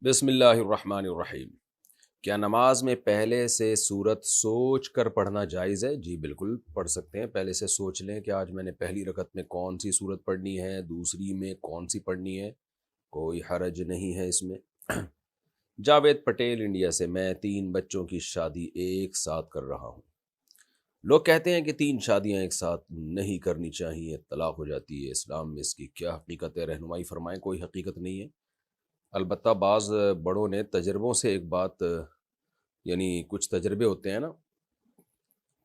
بسم اللہ الرحمن الرحیم۔ کیا نماز میں پہلے سے سورت سوچ کر پڑھنا جائز ہے؟ جی بالکل پڑھ سکتے ہیں۔ پہلے سے سوچ لیں کہ آج میں نے پہلی رکعت میں کون سی سورت پڑھنی ہے، دوسری میں کون سی پڑھنی ہے، کوئی حرج نہیں ہے اس میں۔ جاوید پٹیل انڈیا سے۔ میں 3 بچوں کی شادی ایک ساتھ کر رہا ہوں۔ لوگ کہتے ہیں کہ 3 شادیاں ایک ساتھ نہیں کرنی چاہیے، طلاق ہو جاتی ہے۔ اسلام میں اس کی کیا حقیقت ہے؟ رہنمائی فرمائیں۔ کوئی حقیقت نہیں ہے، البتہ بعض بڑوں نے تجربوں سے ایک بات، یعنی کچھ تجربے ہوتے ہیں نا،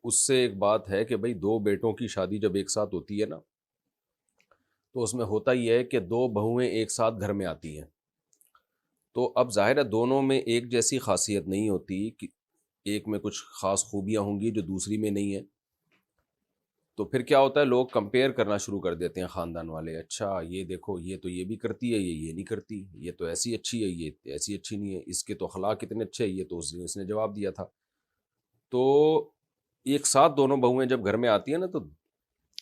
اس سے ایک بات ہے کہ بھئی 2 بیٹوں کی شادی جب ایک ساتھ ہوتی ہے نا، تو اس میں ہوتا ہی ہے کہ 2 بہویں ایک ساتھ گھر میں آتی ہیں، تو اب ظاہر ہے دونوں میں ایک جیسی خاصیت نہیں ہوتی، کہ ایک میں کچھ خاص خوبیاں ہوں گی جو دوسری میں نہیں ہیں، تو پھر کیا ہوتا ہے، لوگ کمپیئر کرنا شروع کر دیتے ہیں خاندان والے۔ اچھا یہ دیکھو، یہ تو یہ بھی کرتی ہے، یہ نہیں کرتی، یہ تو ایسی اچھی ہے، یہ ایسی اچھی نہیں ہے، اس کے تو اخلاق کتنے اچھے ہیں، یہ تو اس نے جواب دیا تھا۔ تو ایک ساتھ دونوں بہویں جب گھر میں آتی ہیں نا، تو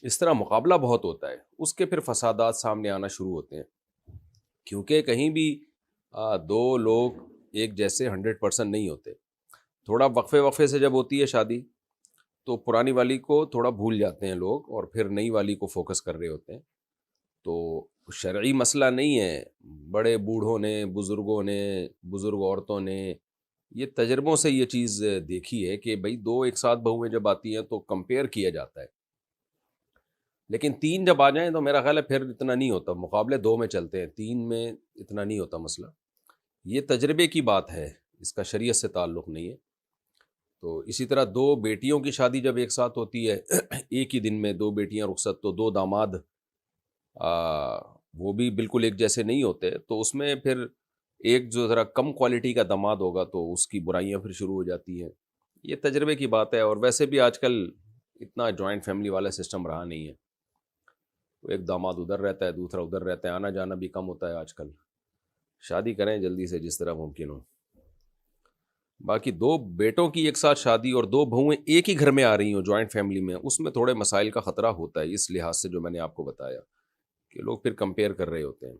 اس طرح مقابلہ بہت ہوتا ہے، اس کے پھر فسادات سامنے آنا شروع ہوتے ہیں، کیونکہ کہیں بھی 2 لوگ ایک جیسے 100% نہیں ہوتے۔ تھوڑا وقفے وقفے سے جب ہوتی ہے شادی، تو پرانی والی کو تھوڑا بھول جاتے ہیں لوگ، اور پھر نئی والی کو فوکس کر رہے ہوتے ہیں۔ تو شرعی مسئلہ نہیں ہے، بڑے بوڑھوں نے، بزرگوں نے، بزرگ عورتوں نے یہ تجربوں سے یہ چیز دیکھی ہے کہ بھئی 2 ایک ساتھ بہویں جب آتی ہیں تو کمپیئر کیا جاتا ہے، لیکن 3 جب آ جائیں تو میرا خیال ہے پھر اتنا نہیں ہوتا، مقابلے 2 میں چلتے ہیں، 3 میں اتنا نہیں ہوتا مسئلہ۔ یہ تجربے کی بات ہے، اس کا شریعت سے تعلق نہیں ہے۔ تو اسی طرح 2 بیٹیوں کی شادی جب ایک ساتھ ہوتی ہے ایک ہی دن میں 2 بیٹیاں رخصت، تو 2 داماد وہ بھی بالکل ایک جیسے نہیں ہوتے، تو اس میں پھر ایک جو ذرا کم کوالٹی کا داماد ہوگا تو اس کی برائیاں پھر شروع ہو جاتی ہیں۔ یہ تجربے کی بات ہے، اور ویسے بھی آج کل اتنا جوائنٹ فیملی والا سسٹم رہا نہیں ہے، ایک داماد ادھر رہتا ہے، دوسرا ادھر رہتا ہے، آنا جانا بھی کم ہوتا ہے آج کل۔ شادی کریں جلدی سے جس طرح ممکن ہو۔ باقی 2 بیٹوں کی ایک ساتھ شادی اور 2 بہویں ایک ہی گھر میں آ رہی ہوں جوائنٹ فیملی میں، اس میں تھوڑے مسائل کا خطرہ ہوتا ہے، اس لحاظ سے جو میں نے آپ کو بتایا کہ لوگ پھر کمپیئر کر رہے ہوتے ہیں۔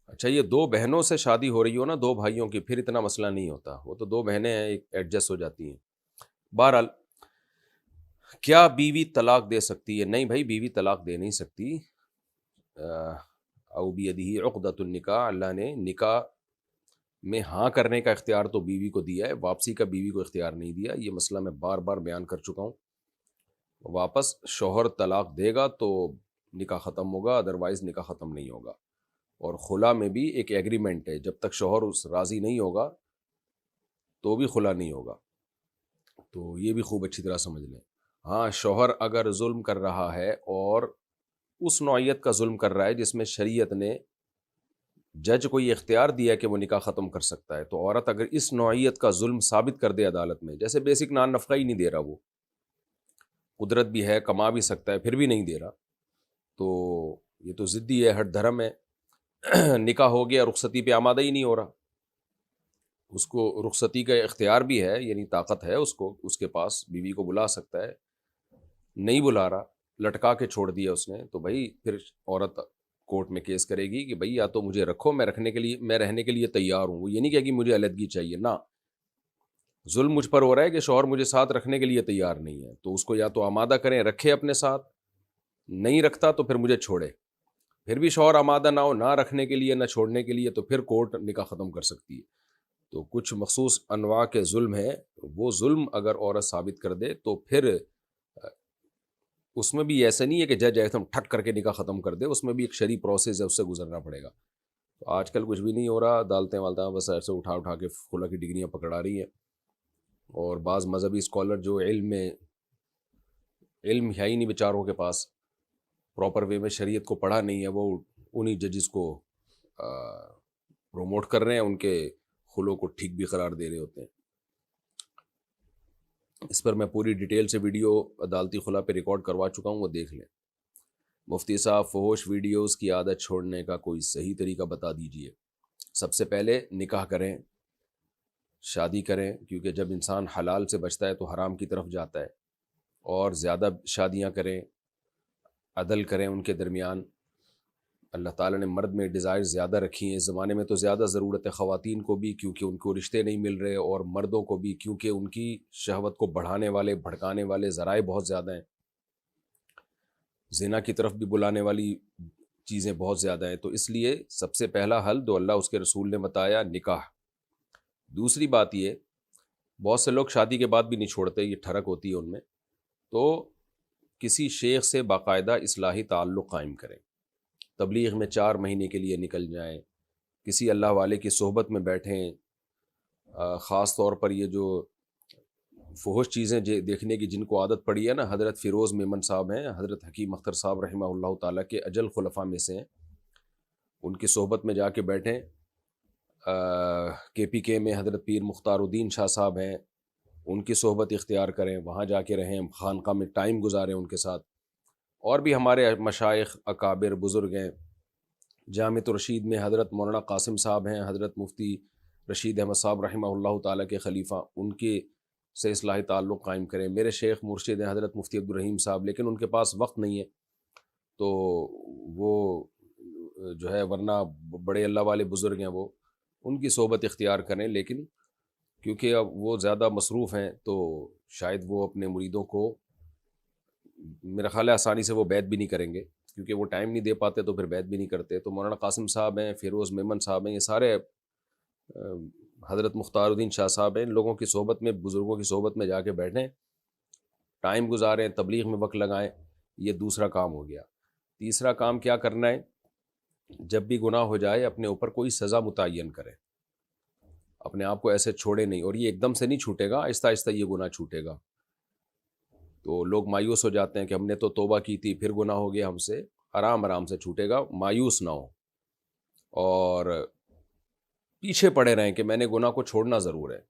اچھا یہ 2 بہنوں سے شادی ہو رہی ہو نا، 2 بھائیوں کی، پھر اتنا مسئلہ نہیں ہوتا، وہ تو 2 بہنیں ہیں، ایک ایڈجسٹ ہو جاتی ہیں۔ بہرحال کیا بیوی طلاق دے سکتی ہے؟ نہیں بھائی، بیوی طلاق دے نہیں سکتی۔ او بیدہ عقدۃ النکاح، اللہ نے نکاح میں ہاں کرنے کا اختیار تو بیوی کو دیا ہے، واپسی کا بیوی کو اختیار نہیں دیا۔ یہ مسئلہ میں بار بار بیان کر چکا ہوں۔ واپس شوہر طلاق دے گا تو نکاح ختم ہوگا، ادروائز نکاح ختم نہیں ہوگا۔ اور خلا میں بھی ایک ایگریمنٹ ہے، جب تک شوہر اس راضی نہیں ہوگا تو بھی خلا نہیں ہوگا، تو یہ بھی خوب اچھی طرح سمجھ لیں۔ ہاں شوہر اگر ظلم کر رہا ہے، اور اس نوعیت کا ظلم کر رہا ہے جس میں شریعت نے جج کو یہ اختیار دیا کہ وہ نکاح ختم کر سکتا ہے، تو عورت اگر اس نوعیت کا ظلم ثابت کر دے عدالت میں، جیسے بیسک نان نفقہ ہی نہیں دے رہا، وہ قدرت بھی ہے، کما بھی سکتا ہے، پھر بھی نہیں دے رہا، تو یہ تو ضدی ہے، ہٹ دھرم ہے۔ نکاح ہو گیا، رخصتی پہ آمادہ ہی نہیں ہو رہا، اس کو رخصتی کا اختیار بھی ہے، یعنی طاقت ہے اس کو، اس کے پاس بیوی کو بلا سکتا ہے، نہیں بلا رہا، لٹکا کے چھوڑ دیا اس نے، تو بھائی پھر عورت کورٹ میں کیس کرے گی کہ بھائی یا تو مجھے رکھو، میں رہنے کے لیے تیار ہوں۔ وہ یہ نہیں کہے کہ مجھے علیحدگی چاہیے، نہ، ظلم مجھ پر ہو رہا ہے کہ شوہر مجھے ساتھ رکھنے کے لیے تیار نہیں ہے، تو اس کو یا تو آمادہ کریں، رکھے اپنے ساتھ، نہیں رکھتا تو پھر مجھے چھوڑے۔ پھر بھی شوہر آمادہ نہ ہو، نہ رکھنے کے لیے نہ چھوڑنے کے لیے، تو پھر کورٹ نکاح ختم کر سکتی ہے۔ تو کچھ مخصوص انواع کے ظلم ہیں، وہ ظلم اگر عورت ثابت کر دے تو پھر اس میں بھی ایسا نہیں ہے کہ جج ایک دم ٹھک کر کے نکاح ختم کر دے، اس میں بھی ایک شرعی پروسیس ہے، اس سے گزرنا پڑے گا۔ تو آج کل کچھ بھی نہیں ہو رہا، عدالتیں والتیں بس ایسے اٹھا کے خلا کی ڈگریاں پکڑا رہی ہیں، اور بعض مذہبی اسکالر جو علم ہے ہی نہیں بیچاروں کے پاس، پراپر وے میں شریعت کو پڑھا نہیں ہے، وہ انہی ججز کو پروموٹ کر رہے ہیں، ان کے خلوں کو ٹھیک بھی قرار دے رہے ہوتے ہیں۔ اس پر میں پوری ڈیٹیل سے ویڈیو عدالتی خلا پہ ریکارڈ کروا چکا ہوں، وہ دیکھ لیں۔ مفتی صاحب فحش ویڈیوز کی عادت چھوڑنے کا کوئی صحیح طریقہ بتا دیجئے۔ سب سے پہلے نکاح کریں، شادی کریں، کیونکہ جب انسان حلال سے بچتا ہے تو حرام کی طرف جاتا ہے، اور زیادہ شادیاں کریں، عدل کریں ان کے درمیان. اللہ تعالیٰ نے مرد میں ڈیزائر زیادہ رکھی ہیں. اس زمانے میں تو زیادہ ضرورت ہے خواتین کو بھی کیونکہ ان کو رشتے نہیں مل رہے، اور مردوں کو بھی کیونکہ ان کی شہوت کو بڑھانے والے بھڑکانے والے ذرائع بہت زیادہ ہیں. زنا کی طرف بھی بلانے والی چیزیں بہت زیادہ ہیں. تو اس لیے سب سے پہلا حل جو اللہ اس کے رسول نے بتایا، نکاح. دوسری بات یہ، بہت سے لوگ شادی کے بعد بھی نہیں چھوڑتے، یہ ٹھڑک ہوتی ہے ان میں. تو کسی شیخ سے باقاعدہ اصلاحی تعلق قائم کریں. تبلیغ میں 4 مہینے کے لیے نکل جائیں، کسی اللہ والے کی صحبت میں بیٹھیں. خاص طور پر یہ جو فحش چیزیں دیکھنے کی جن کو عادت پڑی ہے نا، حضرت فیروز میمن صاحب ہیں، حضرت حکیم اختر صاحب رحمہ اللہ تعالیٰ کے اجل خلفاء میں سے ہیں، ان کی صحبت میں جا کے بیٹھیں. کے پی کے میں حضرت پیر مختار الدین شاہ صاحب ہیں، ان کی صحبت اختیار کریں، وہاں جا کے رہیں، خانقاہ میں ٹائم گزاریں ان کے ساتھ. اور بھی ہمارے مشائخ اکابر بزرگ ہیں. جامع الرشید میں حضرت مولانا قاسم صاحب ہیں، حضرت مفتی رشید احمد صاحب رحمہ اللہ تعالیٰ کے خلیفہ، ان کے سے اصلاحی تعلق قائم کریں. میرے شیخ مرشد ہیں حضرت مفتی عبدالرحیم صاحب، لیکن ان کے پاس وقت نہیں ہے تو وہ جو ہے، ورنہ بڑے اللہ والے بزرگ ہیں، وہ ان کی صحبت اختیار کریں. لیکن کیونکہ اب وہ زیادہ مصروف ہیں تو شاید وہ اپنے مریدوں کو، میرا خیال ہے آسانی سے وہ بیعت بھی نہیں کریں گے، کیونکہ وہ ٹائم نہیں دے پاتے تو پھر بیعت بھی نہیں کرتے. تو مولانا قاسم صاحب ہیں، فیروز میمن صاحب ہیں، یہ سارے حضرت مختار الدین شاہ صاحب ہیں، ان لوگوں کی صحبت میں، بزرگوں کی صحبت میں جا کے بیٹھیں، ٹائم گزاریں، تبلیغ میں وقت لگائیں. یہ دوسرا کام ہو گیا. تیسرا کام کیا کرنا ہے؟ جب بھی گناہ ہو جائے اپنے اوپر کوئی سزا متعین کریں، اپنے آپ کو ایسے چھوڑے نہیں. اور یہ ایک دم سے نہیں چھوٹے گا، آہستہ آہستہ یہ گناہ چھوٹے گا. تو لوگ مایوس ہو جاتے ہیں کہ ہم نے تو توبہ کی تھی پھر گناہ ہو گیا ہم سے. آرام آرام سے چھوٹے گا، مایوس نہ ہو اور پیچھے پڑے رہیں کہ میں نے گناہ کو چھوڑنا ضرور ہے.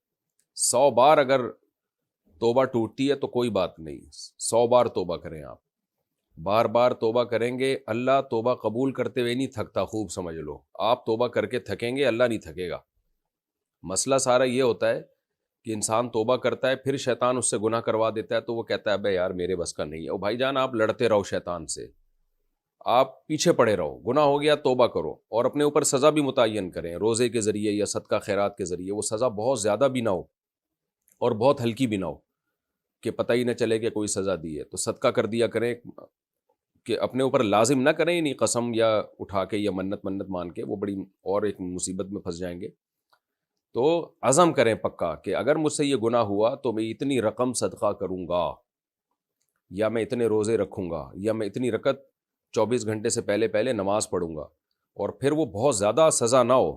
100 بار اگر توبہ ٹوٹتی ہے تو کوئی بات نہیں، 100 بار توبہ کریں. آپ بار بار توبہ کریں گے، اللہ توبہ قبول کرتے ہوئے نہیں تھکتا. خوب سمجھ لو، آپ توبہ کر کے تھکیں گے، اللہ نہیں تھکے گا. مسئلہ سارا یہ ہوتا ہے کہ انسان توبہ کرتا ہے، پھر شیطان اس سے گناہ کروا دیتا ہے تو وہ کہتا ہے بے یار میرے بس کا نہیں ہے. او بھائی جان، آپ لڑتے رہو شیطان سے، آپ پیچھے پڑے رہو. گناہ ہو گیا توبہ کرو، اور اپنے اوپر سزا بھی متعین کریں، روزے کے ذریعے یا صدقہ خیرات کے ذریعے. وہ سزا بہت زیادہ بھی نہ ہو اور بہت ہلکی بھی نہ ہو کہ پتہ ہی نہ چلے کہ کوئی سزا دی ہے. تو صدقہ کر دیا کریں، کہ اپنے اوپر لازم نہ کریں، نہیں قسم یا اٹھا کے یا منت مان کے، وہ بڑی اور ایک مصیبت میں پھنس جائیں گے. تو عزم کریں پکا کہ اگر مجھ سے یہ گناہ ہوا تو میں اتنی رقم صدقہ کروں گا، یا میں اتنے روزے رکھوں گا، یا میں اتنی رکعت 24 گھنٹے سے پہلے نماز پڑھوں گا. اور پھر وہ بہت زیادہ سزا نہ ہو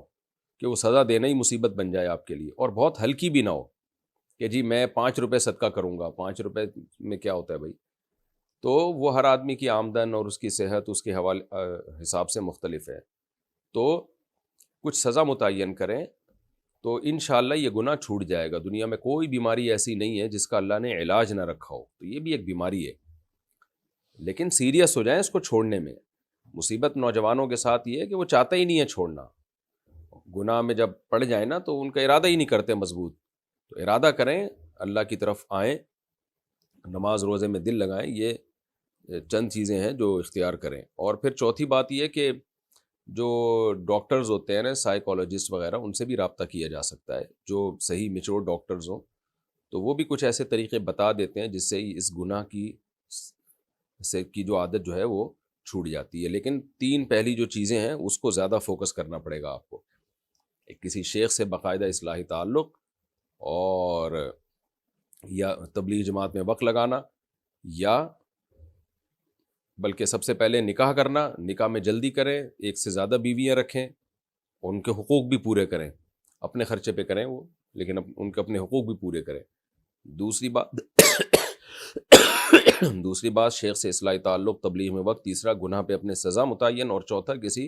کہ وہ سزا دینا ہی مصیبت بن جائے آپ کے لیے، اور بہت ہلکی بھی نہ ہو کہ جی میں 5 روپے صدقہ کروں گا. 5 روپے میں کیا ہوتا ہے بھائی؟ تو وہ ہر آدمی کی آمدن اور اس کی صحت اس کے حوالے حساب سے مختلف ہے. تو کچھ سزا متعین کریں تو انشاءاللہ یہ گناہ چھوٹ جائے گا. دنیا میں کوئی بیماری ایسی نہیں ہے جس کا اللہ نے علاج نہ رکھا ہو. تو یہ بھی ایک بیماری ہے، لیکن سیریس ہو جائیں اس کو چھوڑنے میں. مصیبت نوجوانوں کے ساتھ یہ ہے کہ وہ چاہتا ہی نہیں ہے چھوڑنا. گناہ میں جب پڑ جائیں نا تو ان کا ارادہ ہی نہیں کرتے مضبوط. تو ارادہ کریں، اللہ کی طرف آئیں، نماز روزے میں دل لگائیں. یہ چند چیزیں ہیں جو اختیار کریں. اور پھر چوتھی بات یہ کہ جو ڈاکٹرز ہوتے ہیں نا، سائیکالوجسٹ وغیرہ، ان سے بھی رابطہ کیا جا سکتا ہے، جو صحیح میچور ڈاکٹرز ہوں. تو وہ بھی کچھ ایسے طریقے بتا دیتے ہیں جس سے اس گناہ کی جو عادت جو ہے وہ چھوٹ جاتی ہے. لیکن 3 پہلی جو چیزیں ہیں اس کو زیادہ فوکس کرنا پڑے گا آپ کو. کسی شیخ سے باقاعدہ اصلاحی تعلق، اور یا تبلیغ جماعت میں وقت لگانا، یا بلکہ سب سے پہلے نکاح کرنا. نکاح میں جلدی کریں، 1 سے زیادہ بیویاں رکھیں، ان کے حقوق بھی پورے کریں. اپنے خرچے پہ کریں وہ، لیکن ان کے اپنے حقوق بھی پورے کریں. دوسری بات شیخ سے اصلاحی تعلق، تبلیغ میں وقت. تیسرا گناہ پہ اپنے سزا متعین. اور چوتھا کسی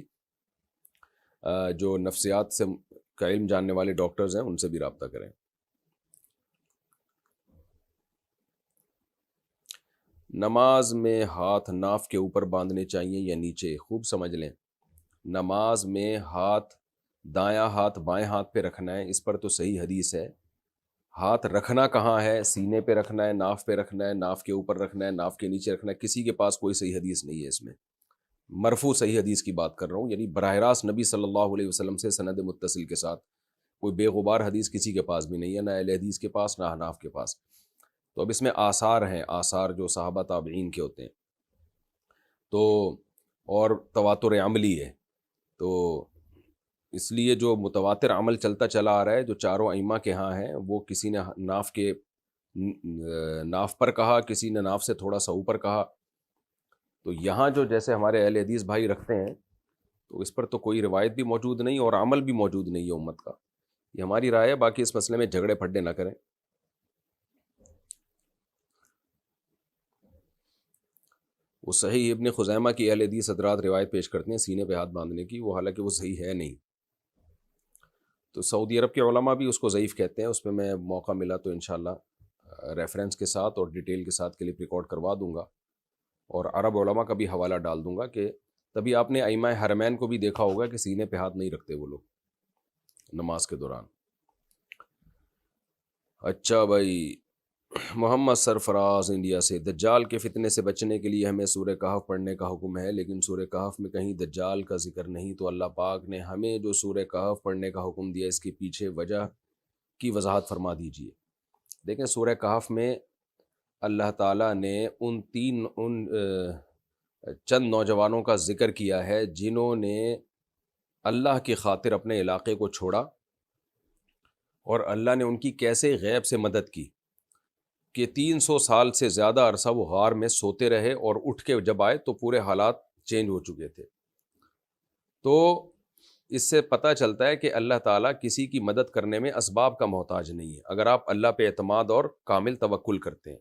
جو نفسیات سے کا علم جاننے والے ڈاکٹرز ہیں ان سے بھی رابطہ کریں. نماز میں ہاتھ ناف کے اوپر باندھنے چاہیے یا نیچے؟ خوب سمجھ لیں، نماز میں ہاتھ، دایاں ہاتھ بائیں ہاتھ پہ رکھنا ہے، اس پر تو صحیح حدیث ہے. ہاتھ رکھنا کہاں ہے؟ سینے پہ رکھنا ہے، ناف پہ رکھنا ہے، ناف کے اوپر رکھنا ہے، ناف کے نیچے رکھنا ہے، کسی کے پاس کوئی صحیح حدیث نہیں ہے اس میں۔ مرفوع صحیح حدیث کی بات کر رہا ہوں، یعنی براہ راست نبی صلی اللہ علیہ وسلم سے سند متصل کے ساتھ، کوئی بے غبار حدیث کسی کے پاس بھی نہیں ہے، نہ اہل حدیث کے پاس، نہ احناف کے پاس۔ تو اب اس میں آثار ہیں، آثار جو صحابہ تابعین کے ہوتے ہیں، تو اور تواتر عملی ہے، تو اس لیے جو متواتر عمل چلتا چلا آ رہا ہے جو چاروں ائمہ کے ہاں ہیں، وہ کسی نے ناف پر کہا، کسی نے ناف سے تھوڑا سا اوپر کہا، تو یہاں جو جیسے ہمارے اہل حدیث بھائی رکھتے ہیں، تو اس پر تو کوئی روایت بھی موجود نہیں اور عمل بھی موجود نہیں ہے امت کا۔ یہ ہماری رائے ہے، باقی اس مسئلے میں جھگڑے پھڈے نہ کریں۔ وہ صحیح ابن خزیمہ کی اہل حدیث حضرات روایت پیش کرتے ہیں سینے پہ ہاتھ باندھنے کی، وہ حالانکہ وہ صحیح ہے نہیں، تو سعودی عرب کے علماء بھی اس کو ضعیف کہتے ہیں۔ اس پہ میں موقع ملا تو انشاءاللہ ریفرنس کے ساتھ اور ڈیٹیل کے ساتھ کلپ ریکارڈ کروا دوں گا، اور عرب علماء کا بھی حوالہ ڈال دوں گا، کہ تبھی آپ نے ائمہ حرمین کو بھی دیکھا ہوگا کہ سینے پہ ہاتھ نہیں رکھتے وہ لوگ نماز کے دوران۔ اچھا بھائی، محمد سرفراز انڈیا سے، دجال کے فتنے سے بچنے کے لیے ہمیں سورہ کہف پڑھنے کا حکم ہے، لیکن سورہ کہف میں کہیں دجال کا ذکر نہیں، تو اللہ پاک نے ہمیں جو سورہ کہف پڑھنے کا حکم دیا اس کے پیچھے وجہ کی وضاحت فرما دیجیے۔ دیکھیں سورہ کہف میں اللہ تعالیٰ نے ان چند نوجوانوں کا ذکر کیا ہے جنہوں نے اللہ کی خاطر اپنے علاقے کو چھوڑا، اور اللہ نے ان کی کیسے غیب سے مدد کی کہ 300 سال سے زیادہ عرصہ وہ غار میں سوتے رہے، اور اٹھ کے جب آئے تو پورے حالات چینج ہو چکے تھے۔ تو اس سے پتہ چلتا ہے کہ اللہ تعالیٰ کسی کی مدد کرنے میں اسباب کا محتاج نہیں ہے، اگر آپ اللہ پہ اعتماد اور کامل توکل کرتے ہیں۔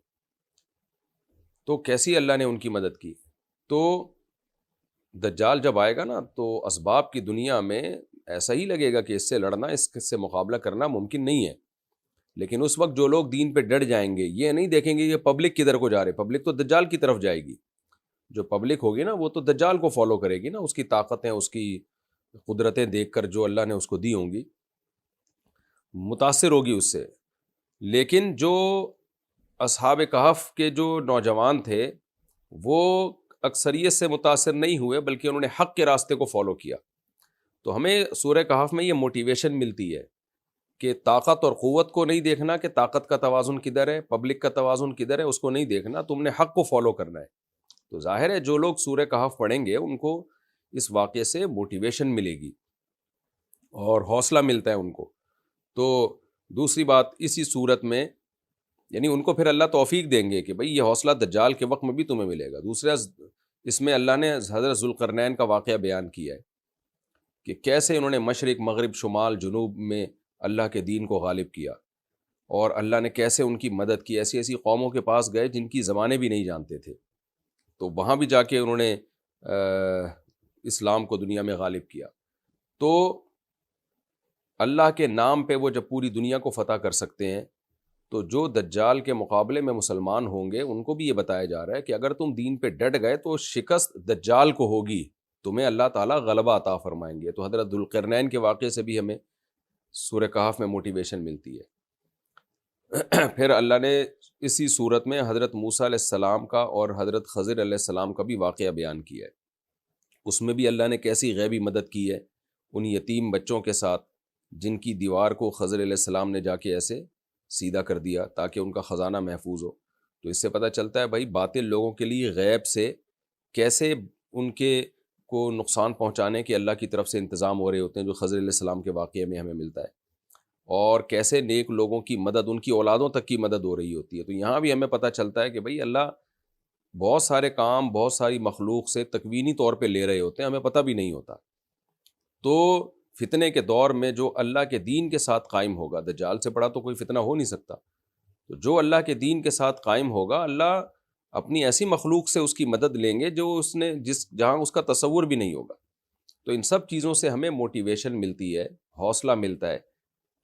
تو کیسی اللہ نے ان کی مدد کی؟ تو دجال جب آئے گا نا تو اسباب کی دنیا میں ایسا ہی لگے گا کہ اس سے لڑنا، اس سے مقابلہ کرنا ممکن نہیں ہے، لیکن اس وقت جو لوگ دین پہ ڈٹ جائیں گے، یہ نہیں دیکھیں گے یہ پبلک کدھر کو جا رہے، پبلک تو دجال کی طرف جائے گی۔ جو پبلک ہوگی نا وہ تو دجال کو فالو کرے گی نا، اس کی طاقتیں، اس کی قدرتیں دیکھ کر جو اللہ نے اس کو دی ہوں گی، متاثر ہوگی اس سے۔ لیکن جو اصحاب کہف کے جو نوجوان تھے وہ اکثریت سے متاثر نہیں ہوئے، بلکہ انہوں نے حق کے راستے کو فالو کیا۔ تو ہمیں سورہ کہف میں یہ موٹیویشن ملتی ہے کہ طاقت اور قوت کو نہیں دیکھنا کہ طاقت کا توازن کدھر ہے، پبلک کا توازن کدھر ہے، اس کو نہیں دیکھنا، تم نے حق کو فالو کرنا ہے۔ تو ظاہر ہے جو لوگ سورہ کہف پڑھیں گے ان کو اس واقعے سے موٹیویشن ملے گی اور حوصلہ ملتا ہے ان کو۔ تو دوسری بات، اسی صورت میں یعنی ان کو پھر اللہ توفیق دیں گے کہ بھئی یہ حوصلہ دجال کے وقت میں بھی تمہیں ملے گا۔ دوسرا اس میں اللہ نے حضرت ذوالقرنین کا واقعہ بیان کیا ہے کہ کیسے انہوں نے مشرق، مغرب، شمال، جنوب میں اللہ کے دین کو غالب کیا، اور اللہ نے کیسے ان کی مدد کی۔ ایسی ایسی قوموں کے پاس گئے جن کی زبانیں بھی نہیں جانتے تھے، تو وہاں بھی جا کے انہوں نے اسلام کو دنیا میں غالب کیا۔ تو اللہ کے نام پہ وہ جب پوری دنیا کو فتح کر سکتے ہیں، تو جو دجال کے مقابلے میں مسلمان ہوں گے ان کو بھی یہ بتایا جا رہا ہے کہ اگر تم دین پہ ڈٹ گئے تو شکست دجال کو ہوگی، تمہیں اللہ تعالیٰ غلبہ عطا فرمائیں گے۔ تو حضرت ذوالقرنین کے واقعے سے بھی ہمیں سورہ کہف میں موٹیویشن ملتی ہے۔ پھر اللہ نے اسی صورت میں حضرت موسیٰ علیہ السلام کا اور حضرت خضر علیہ السلام کا بھی واقعہ بیان کیا ہے۔ اس میں بھی اللہ نے کیسی غیبی مدد کی ہے ان یتیم بچوں کے ساتھ، جن کی دیوار کو خضر علیہ السلام نے جا کے ایسے سیدھا کر دیا تاکہ ان کا خزانہ محفوظ ہو۔ تو اس سے پتہ چلتا ہے بھائی باطل لوگوں کے لیے غیب سے کیسے ان کے کو نقصان پہنچانے کے اللہ کی طرف سے انتظام ہو رہے ہوتے ہیں، جو خضر علیہ السلام کے واقعے میں ہمیں ملتا ہے، اور کیسے نیک لوگوں کی مدد، ان کی اولادوں تک کی مدد ہو رہی ہوتی ہے۔ تو یہاں بھی ہمیں پتہ چلتا ہے کہ بھئی اللہ بہت سارے کام بہت ساری مخلوق سے تکوینی طور پہ لے رہے ہوتے ہیں، ہمیں پتہ بھی نہیں ہوتا۔ تو فتنے کے دور میں جو اللہ کے دین کے ساتھ قائم ہوگا، دجال سے بڑا تو کوئی فتنہ ہو نہیں سکتا، تو جو اللہ کے دین کے ساتھ قائم ہوگا، اللہ اپنی ایسی مخلوق سے اس کی مدد لیں گے جو اس نے جہاں اس کا تصور بھی نہیں ہوگا۔ تو ان سب چیزوں سے ہمیں موٹیویشن ملتی ہے، حوصلہ ملتا ہے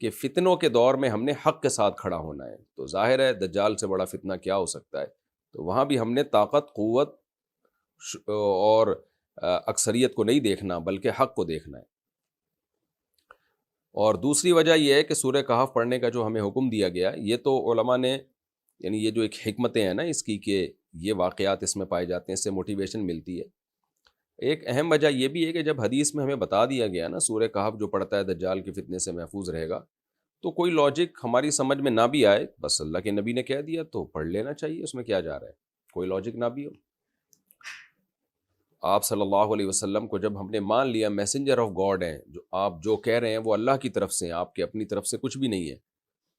کہ فتنوں کے دور میں ہم نے حق کے ساتھ کھڑا ہونا ہے۔ تو ظاہر ہے دجال سے بڑا فتنہ کیا ہو سکتا ہے، تو وہاں بھی ہم نے طاقت، قوت اور اکثریت کو نہیں دیکھنا بلکہ حق کو دیکھنا ہے۔ اور دوسری وجہ یہ ہے کہ سورہ کہف پڑھنے کا جو ہمیں حکم دیا گیا، یہ تو علماء نے، یعنی یہ جو ایک حکمتیں ہیں نا اس کی کہ یہ واقعات اس میں پائے جاتے ہیں، اس سے موٹیویشن ملتی ہے۔ ایک اہم وجہ یہ بھی ہے کہ جب حدیث میں ہمیں بتا دیا گیا نا سورہ کہف جو پڑھتا ہے دجال کے فتنے سے محفوظ رہے گا، تو کوئی لاجک ہماری سمجھ میں نہ بھی آئے، بس اللہ کے نبی نے کہہ دیا تو پڑھ لینا چاہیے، اس میں کیا جا رہا ہے، کوئی لاجک نہ بھی ہو۔ آپ صلی اللہ علیہ وسلم کو جب ہم نے مان لیا میسنجر آف گاڈ ہیں، جو آپ جو کہہ رہے ہیں وہ اللہ کی طرف سے ہیں، آپ کے اپنی طرف سے کچھ بھی نہیں ہے،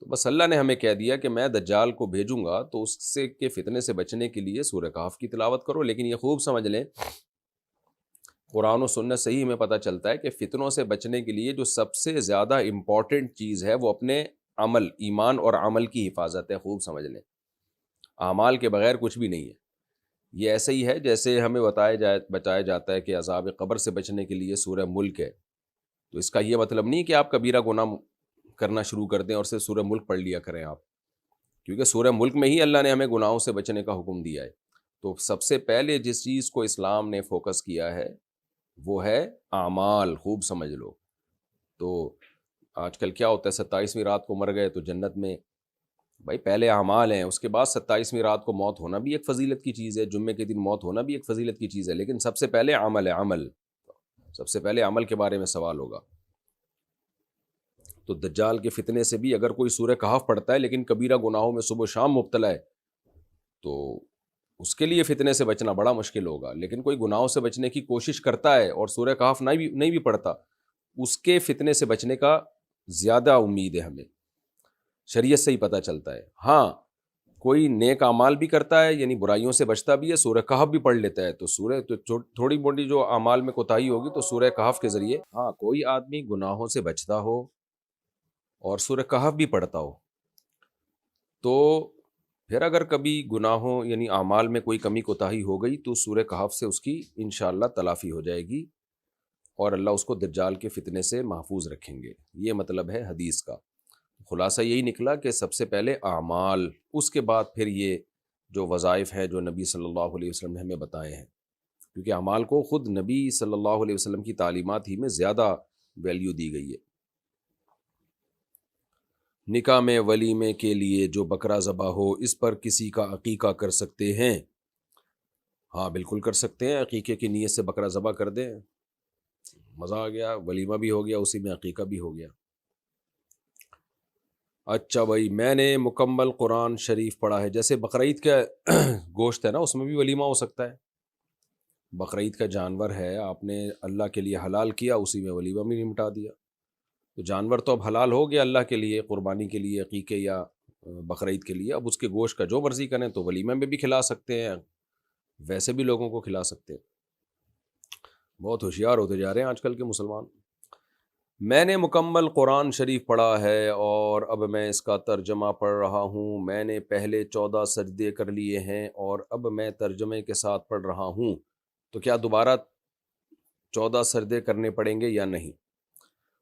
تو بس اللہ نے ہمیں کہہ دیا کہ میں دجال کو بھیجوں گا تو اس سے کے فتنے سے بچنے کے لیے سورہ کہف کی تلاوت کرو۔ لیکن یہ خوب سمجھ لیں، قرآن و سنت صحیح ہمیں پتہ چلتا ہے کہ فتنوں سے بچنے کے لیے جو سب سے زیادہ امپورٹنٹ چیز ہے وہ اپنے عمل، ایمان اور عمل کی حفاظت ہے۔ خوب سمجھ لیں، اعمال کے بغیر کچھ بھی نہیں ہے۔ یہ ایسے ہی ہے جیسے ہمیں بتایا جاتا ہے کہ عذاب قبر سے بچنے کے لیے سورہ ملک ہے، تو اس کا یہ مطلب نہیں کہ آپ کبیرہ گناہ کرنا شروع کر دیں اور صرف سورہ ملک پڑھ لیا کریں آپ، کیونکہ سورہ ملک میں ہی اللہ نے ہمیں گناہوں سے بچنے کا حکم دیا ہے۔ تو سب سے پہلے جس چیز کو اسلام نے فوکس کیا ہے وہ ہے اعمال، خوب سمجھ لو۔ تو آج کل کیا ہوتا ہے، 27ویں رات کو مر گئے تو جنت میں، بھائی پہلے اعمال ہیں، اس کے بعد 27ویں رات کو موت ہونا بھی ایک فضیلت کی چیز ہے، جمعے کے دن موت ہونا بھی ایک فضیلت کی چیز ہے، لیکن سب سے پہلے عمل ہے، عمل، سب سے پہلے عمل کے بارے میں سوال ہوگا۔ تو دجال کے فتنے سے بھی اگر کوئی سورہ کہف پڑھتا ہے لیکن کبیرہ گناہوں میں صبح و شام مبتلا ہے تو اس کے لیے فتنے سے بچنا بڑا مشکل ہوگا۔ لیکن کوئی گناہوں سے بچنے کی کوشش کرتا ہے اور سورہ کہف نہیں بھی پڑھتا، اس کے فتنے سے بچنے کا زیادہ امید ہے ہمیں، شریعت سے ہی پتہ چلتا ہے۔ ہاں، کوئی نیک اعمال بھی کرتا ہے، یعنی برائیوں سے بچتا بھی ہے، سورہ کہف بھی پڑھ لیتا ہے، تو تھوڑی موٹی جو اعمال میں کوتاہی ہوگی تو سورہ کہف کے ذریعے، ہاں کوئی آدمی گناہوں سے بچتا ہو اور سورہ کہف بھی پڑھتا ہو تو پھر اگر کبھی گناہوں یعنی اعمال میں کوئی کمی کوتاہی ہو گئی تو سورہ کہف سے اس کی انشاءاللہ تلافی ہو جائے گی اور اللہ اس کو دجال کے فتنے سے محفوظ رکھیں گے۔ یہ مطلب ہے حدیث کا۔ خلاصہ یہی نکلا کہ سب سے پہلے اعمال، اس کے بعد پھر یہ جو وظائف ہیں جو نبی صلی اللہ علیہ وسلم نے ہمیں بتائے ہیں، کیونکہ اعمال کو خود نبی صلی اللہ علیہ وسلم کی تعلیمات ہی میں زیادہ ویلیو دی گئی ہے۔ نکاح میں ولیمے کے لیے جو بکرا ذبح ہو، اس پر کسی کا عقیقہ کر سکتے ہیں؟ ہاں بالکل کر سکتے ہیں، عقیقے کی نیت سے بکرا ذبح کر دیں، مزہ آ گیا، ولیمہ بھی ہو گیا، اسی میں عقیقہ بھی ہو گیا۔ اچھا بھائی، میں نے مکمل قرآن شریف پڑھا ہے، جیسے بقرعید کا گوشت ہے نا، اس میں بھی ولیمہ ہو سکتا ہے۔ بقرعید کا جانور ہے، آپ نے اللہ کے لیے حلال کیا، اسی میں ولیمہ بھی نمٹا دیا، تو جانور تو اب حلال ہو گیا اللہ کے لیے، قربانی کے لیے، عقیقے یا بقرعید کے لیے، اب اس کے گوشت کا جو مرضی کریں تو ولیمہ میں بھی کھلا سکتے ہیں، ویسے بھی لوگوں کو کھلا سکتے ہیں۔ بہت ہوشیار ہوتے جا رہے ہیں آج کل کے مسلمان۔ میں نے مکمل قرآن شریف پڑھا ہے اور اب میں اس کا ترجمہ پڑھ رہا ہوں۔ میں نے پہلے 14 سجدے کر لیے ہیں اور اب میں ترجمے کے ساتھ پڑھ رہا ہوں، تو کیا دوبارہ 14 سجدے کرنے پڑیں گے یا نہیں؟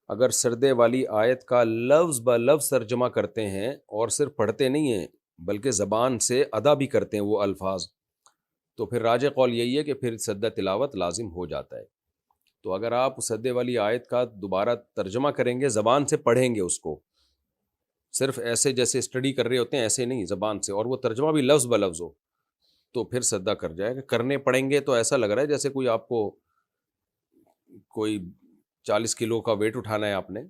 اگر سجدے والی آیت کا لفظ بہ لفظ ترجمہ کرتے ہیں اور صرف پڑھتے نہیں ہیں بلکہ زبان سے ادا بھی کرتے ہیں وہ الفاظ، تو پھر راجح قول یہی ہے کہ پھر سجدہ تلاوت لازم ہو جاتا ہے۔ تو اگر آپ سجدے والی آیت کا دوبارہ ترجمہ کریں گے، زبان سے پڑھیں گے اس کو، صرف ایسے جیسے اسٹڈی کر رہے ہوتے ہیں ایسے نہیں، زبان سے، اور وہ ترجمہ بھی لفظ بہ لفظ ہو، تو پھر سجدہ کر جائے گا۔ کرنے پڑیں گے تو ایسا لگ رہا ہے جیسے کوئی آپ کو کوئی 40 کلو کا ویٹ اٹھانا ہے، آپ نے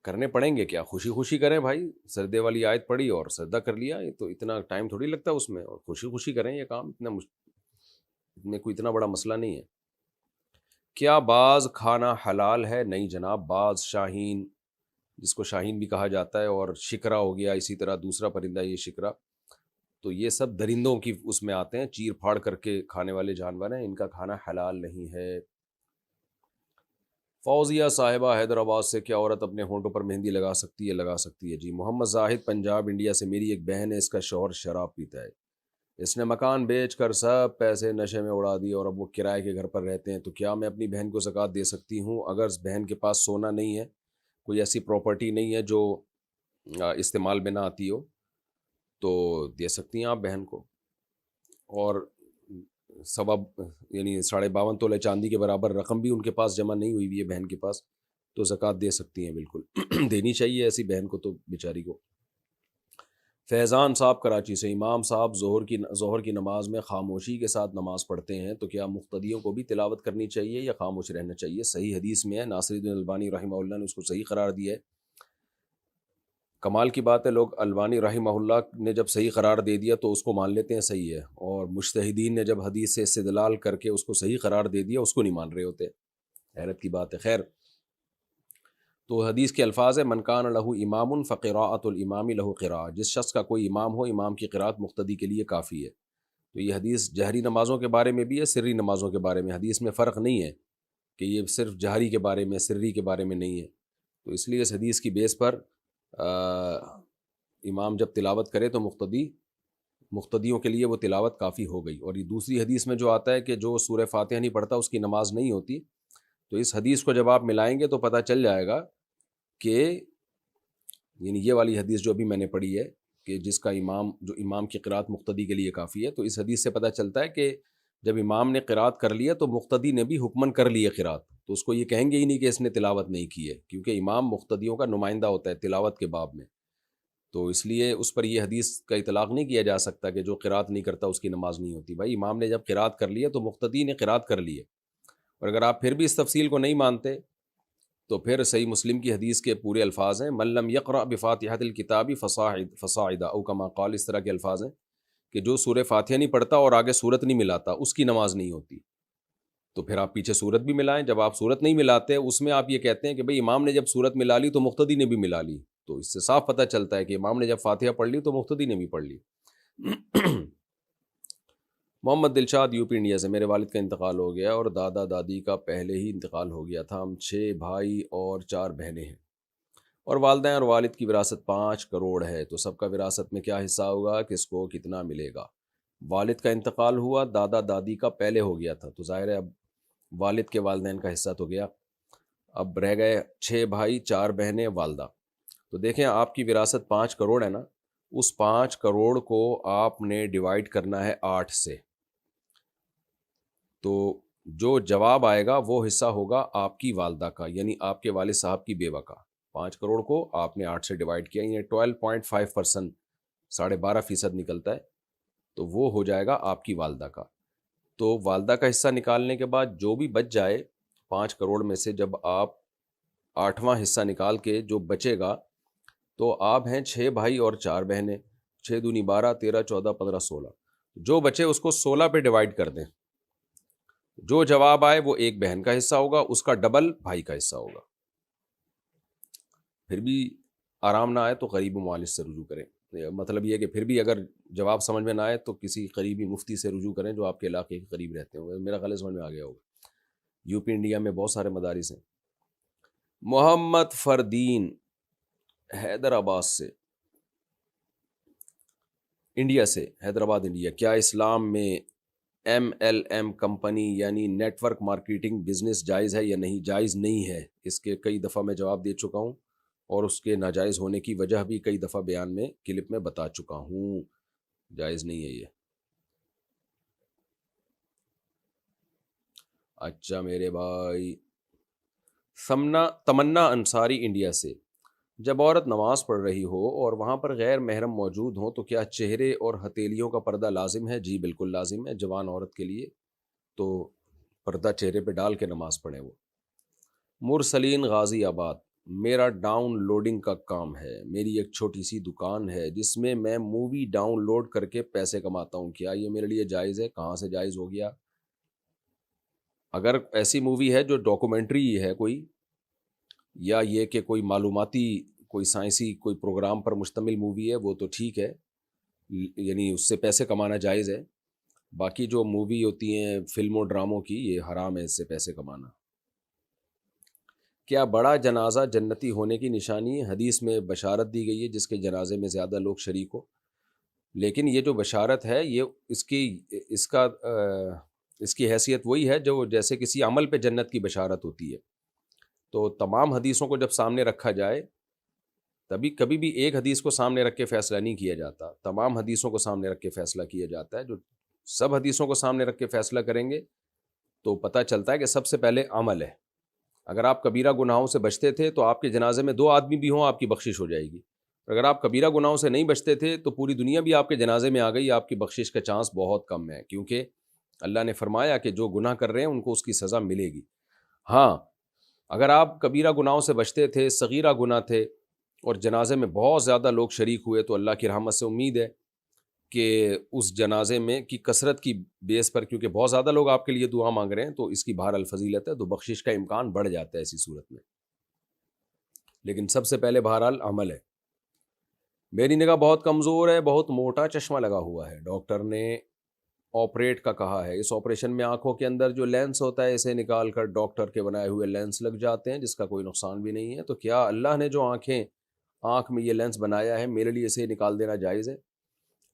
کرنے پڑیں گے کیا؟ خوشی خوشی کریں بھائی، سجدے والی آیت پڑھی اور سجدہ کر لیا، تو اتنا ٹائم تھوڑی لگتا ہے اس میں، اور خوشی خوشی کریں یہ کام، میں کوئی اتنا بڑا مسئلہ نہیں ہے۔ کیا باز کھانا حلال ہے؟ نہیں جناب، باز، شاہین، جس کو شاہین بھی کہا جاتا ہے، اور شکرا ہو گیا، اسی طرح دوسرا پرندہ یہ شکرا، تو یہ سب درندوں کی اس میں آتے ہیں، چیر پھاڑ کر کے کھانے والے جانور ہیں، ان کا کھانا حلال نہیں ہے۔ فوزیہ صاحبہ حیدرآباد سے، کیا عورت اپنے ہونٹوں پر مہندی لگا سکتی ہے؟ لگا سکتی ہے جی۔ محمد زاہد پنجاب انڈیا سے، میری ایک بہن ہے، اس کا شوہر شراب پیتا ہے، اس نے مکان بیچ کر سب پیسے نشے میں اڑا دیے اور اب وہ کرائے کے گھر پر رہتے ہیں، تو کیا میں اپنی بہن کو زکوٰۃ دے سکتی ہوں؟ اگر بہن کے پاس سونا نہیں ہے، کوئی ایسی پراپرٹی نہیں ہے جو استعمال میں نہ آتی ہو، تو دے سکتی ہیں آپ بہن کو، اور سبب یعنی 52.5 تولے چاندی کے برابر رقم بھی ان کے پاس جمع نہیں ہوئی ہوئی ہے بہن کے پاس، تو زکوٰۃ دے سکتی ہیں، بالکل دینی چاہیے ایسی بہن کو تو بیچاری کو۔ فیضان صاحب کراچی سے، امام صاحب ظہر کی نماز میں خاموشی کے ساتھ نماز پڑھتے ہیں تو کیا مقتدیوں کو بھی تلاوت کرنی چاہیے یا خاموش رہنا چاہیے؟ صحیح حدیث میں ہے، ناصر الدین البانی رحمہ اللہ نے اس کو صحیح قرار دیا ہے۔ کمال کی بات ہے، لوگ البانی رحمہ اللہ نے جب صحیح قرار دے دیا تو اس کو مان لیتے ہیں صحیح ہے، اور مجتہدین نے جب حدیث سے استدلال کر کے اس کو صحیح قرار دے دیا اس کو نہیں مان رہے ہوتے۔ حیرت کی بات ہے۔ خیر، تو حدیث کے الفاظ ہے، من کان لہ امام فقراءۃ الامام لہ قراءۃ، جس شخص کا کوئی امام ہو، امام کی قراءت مقتدی کے لیے کافی ہے۔ تو یہ حدیث جہری نمازوں کے بارے میں بھی ہے، سری نمازوں کے بارے میں۔ حدیث میں فرق نہیں ہے کہ یہ صرف جہری کے بارے میں، سری کے بارے میں نہیں ہے۔ تو اس لیے اس حدیث کی بیس پر امام جب تلاوت کرے تو مقتدیوں کے لیے وہ تلاوت کافی ہو گئی۔ اور یہ دوسری حدیث میں جو آتا ہے کہ جو سورہ فاتحہ نہیں پڑھتا اس کی نماز نہیں ہوتی، تو اس حدیث کو جب آپ ملائیں گے تو پتہ چل جائے گا کہ یعنی یہ والی حدیث جو ابھی میں نے پڑھی ہے کہ جس کا امام کی قرات مقتدی کے لیے کافی ہے، تو اس حدیث سے پتہ چلتا ہے کہ جب امام نے قرات کر لیا تو مقتدی نے بھی حکمن کر لی ہے قرات، تو اس کو یہ کہیں گے ہی نہیں کہ اس نے تلاوت نہیں کی ہے، کیونکہ امام مقتدیوں کا نمائندہ ہوتا ہے تلاوت کے باب میں۔ تو اس لیے اس پر یہ حدیث کا اطلاق نہیں کیا جا سکتا کہ جو قرات نہیں کرتا اس کی نماز نہیں ہوتی۔ بھائی امام نے جب قرات کر لی ہے تو مقتدی نے قرات کر لی ہے۔ اور اگر آپ پھر بھی اس تفصیل کو نہیں مانتے تو پھر صحیح مسلم کی حدیث کے پورے الفاظ ہیں، من لم یقرأ بفاتحۃ الکتاب فصاعدا، او کما قال، اس طرح کے الفاظ ہیں کہ جو سورہ فاتحہ نہیں پڑھتا اور آگے سورت نہیں ملاتا اس کی نماز نہیں ہوتی۔ تو پھر آپ پیچھے سورت بھی ملائیں۔ جب آپ سورت نہیں ملاتے اس میں آپ یہ کہتے ہیں کہ بھئی امام نے جب سورت ملا لی تو مقتدی نے بھی ملا لی، تو اس سے صاف پتہ چلتا ہے کہ امام نے جب فاتحہ پڑھ لی تو مقتدی نے بھی پڑھ لی۔ محمد دلشاد یو پی انڈیا سے، میرے والد کا انتقال ہو گیا اور دادا دادی کا پہلے ہی انتقال ہو گیا تھا، ہم 6 بھائی اور 4 بہنیں ہیں، اور والدین اور والد کی وراثت 5 کروڑ ہے، تو سب کا وراثت میں کیا حصہ ہوگا، کس کو کتنا ملے گا؟ والد کا انتقال ہوا، دادا دادی کا پہلے ہو گیا تھا، تو ظاہر ہے اب والد کے والدین کا حصہ تو گیا، اب رہ گئے 6 بھائی 4 بہنیں والدہ۔ تو دیکھیں آپ کی وراثت 5 کروڑ ہے نا، اس 5 کروڑ کو آپ نے ڈیوائڈ کرنا ہے 8 سے، تو جو جواب آئے گا وہ حصہ ہوگا آپ کی والدہ کا، یعنی آپ کے والد صاحب کی بیوہ کا۔ 5 کروڑ کو آپ نے 8 سے ڈیوائڈ کیا، یہ 12.5%، 12.5% نکلتا ہے، تو وہ ہو جائے گا آپ کی والدہ کا۔ تو والدہ کا حصہ نکالنے کے بعد جو بھی بچ جائے 5 کروڑ میں سے، جب آپ 8واں حصہ نکال کے جو بچے گا، تو آپ ہیں 6 بھائی اور 4 بہنیں، 6 دونی 12، 13، 14، 15، 16، جو بچے اس کو 16 پہ ڈیوائڈ کر دیں، جو جواب آئے وہ ایک بہن کا حصہ ہوگا، اس کا ڈبل بھائی کا حصہ ہوگا۔ پھر بھی آرام نہ آئے تو قریبی معالج سے رجوع کریں، مطلب یہ کہ پھر بھی اگر جواب سمجھ میں نہ آئے تو کسی قریبی مفتی سے رجوع کریں جو آپ کے علاقے کے قریب رہتے ہوں، میرا خیال سمجھ میں آ گیا ہوگا۔ یو پی انڈیا میں بہت سارے مدارس ہیں۔ محمد فردین حیدرآباد سے، انڈیا سے، حیدرآباد انڈیا، کیا اسلام میں MLM کمپنی یعنی نیٹ ورک مارکیٹنگ بزنس جائز ہے یا نہیں؟ جائز نہیں ہے، اس کے کئی دفعہ میں جواب دے چکا ہوں، اور اس کے ناجائز ہونے کی وجہ بھی کئی دفعہ بیان میں کلپ میں بتا چکا ہوں، جائز نہیں ہے یہ۔ اچھا میرے بھائی تمنا انصاری انڈیا سے، جب عورت نماز پڑھ رہی ہو اور وہاں پر غیر محرم موجود ہوں تو کیا چہرے اور ہتھیلیوں کا پردہ لازم ہے؟ جی بالکل لازم ہے، جوان عورت کے لیے تو پردہ چہرے پہ ڈال کے نماز پڑھیں وہ۔ مرسلین غازی آباد، میرا ڈاؤن لوڈنگ کا کام ہے، میری ایک چھوٹی سی دکان ہے جس میں میں مووی ڈاؤن لوڈ کر کے پیسے کماتا ہوں، کیا یہ میرے لیے جائز ہے؟ کہاں سے جائز ہو گیا؟ اگر ایسی مووی ہے جو ڈاکومنٹری ہے کوئی، یا یہ کہ کوئی معلوماتی کوئی سائنسی کوئی پروگرام پر مشتمل مووی ہے، وہ تو ٹھیک ہے، یعنی اس سے پیسے کمانا جائز ہے۔ باقی جو مووی ہوتی ہیں فلموں ڈراموں کی، یہ حرام ہے اس سے پیسے کمانا۔ کیا بڑا جنازہ جنتی ہونے کی نشانی ہے؟ حدیث میں بشارت دی گئی ہے جس کے جنازے میں زیادہ لوگ شریک ہو، لیکن یہ جو بشارت ہے یہ اس کی حیثیت وہی ہے جو جیسے کسی عمل پہ جنت کی بشارت ہوتی ہے۔ تو تمام حدیثوں کو جب سامنے رکھا جائے، تبھی کبھی بھی ایک حدیث کو سامنے رکھ کے فیصلہ نہیں کیا جاتا، تمام حدیثوں کو سامنے رکھ کے فیصلہ کیا جاتا ہے۔ جو سب حدیثوں کو سامنے رکھ کے فیصلہ کریں گے تو پتہ چلتا ہے کہ سب سے پہلے عمل ہے، اگر آپ کبیرہ گناہوں سے بچتے تھے تو آپ کے جنازے میں 2 آدمی بھی ہوں آپ کی بخشش ہو جائے گی، اور اگر آپ کبیرہ گناہوں سے نہیں بچتے تھے تو پوری دنیا بھی آپ کے جنازے میں آ گئی، آپ کی بخشش کا چانس بہت کم ہے، کیونکہ اللہ نے فرمایا کہ جو گناہ کر رہے ہیں ان کو اس کی سزا ملے گی۔ ہاں، اگر آپ کبیرہ گناہوں سے بچتے تھے، صغیرہ گناہ تھے اور جنازے میں بہت زیادہ لوگ شریک ہوئے، تو اللہ کی رحمت سے امید ہے کہ اس جنازے میں کی کثرت کی بیس پر، کیونکہ بہت زیادہ لوگ آپ کے لیے دعا مانگ رہے ہیں، تو اس کی بہرحال فضیلت ہے، تو بخشش کا امکان بڑھ جاتا ہے ایسی صورت میں۔ لیکن سب سے پہلے بہرحال عمل ہے۔ میری نگاہ بہت کمزور ہے، بہت موٹا چشمہ لگا ہوا ہے، ڈاکٹر نے آپریٹ کا کہا ہے، اس آپریشن میں آنکھوں کے اندر جو لینس ہوتا ہے اسے نکال کر ڈاکٹر کے بنائے ہوئے لینس لگ جاتے ہیں، جس کا کوئی نقصان بھی نہیں ہے، تو کیا اللہ نے جو آنکھ میں یہ لینس بنایا ہے میرے لیے اسے نکال دینا جائز ہے؟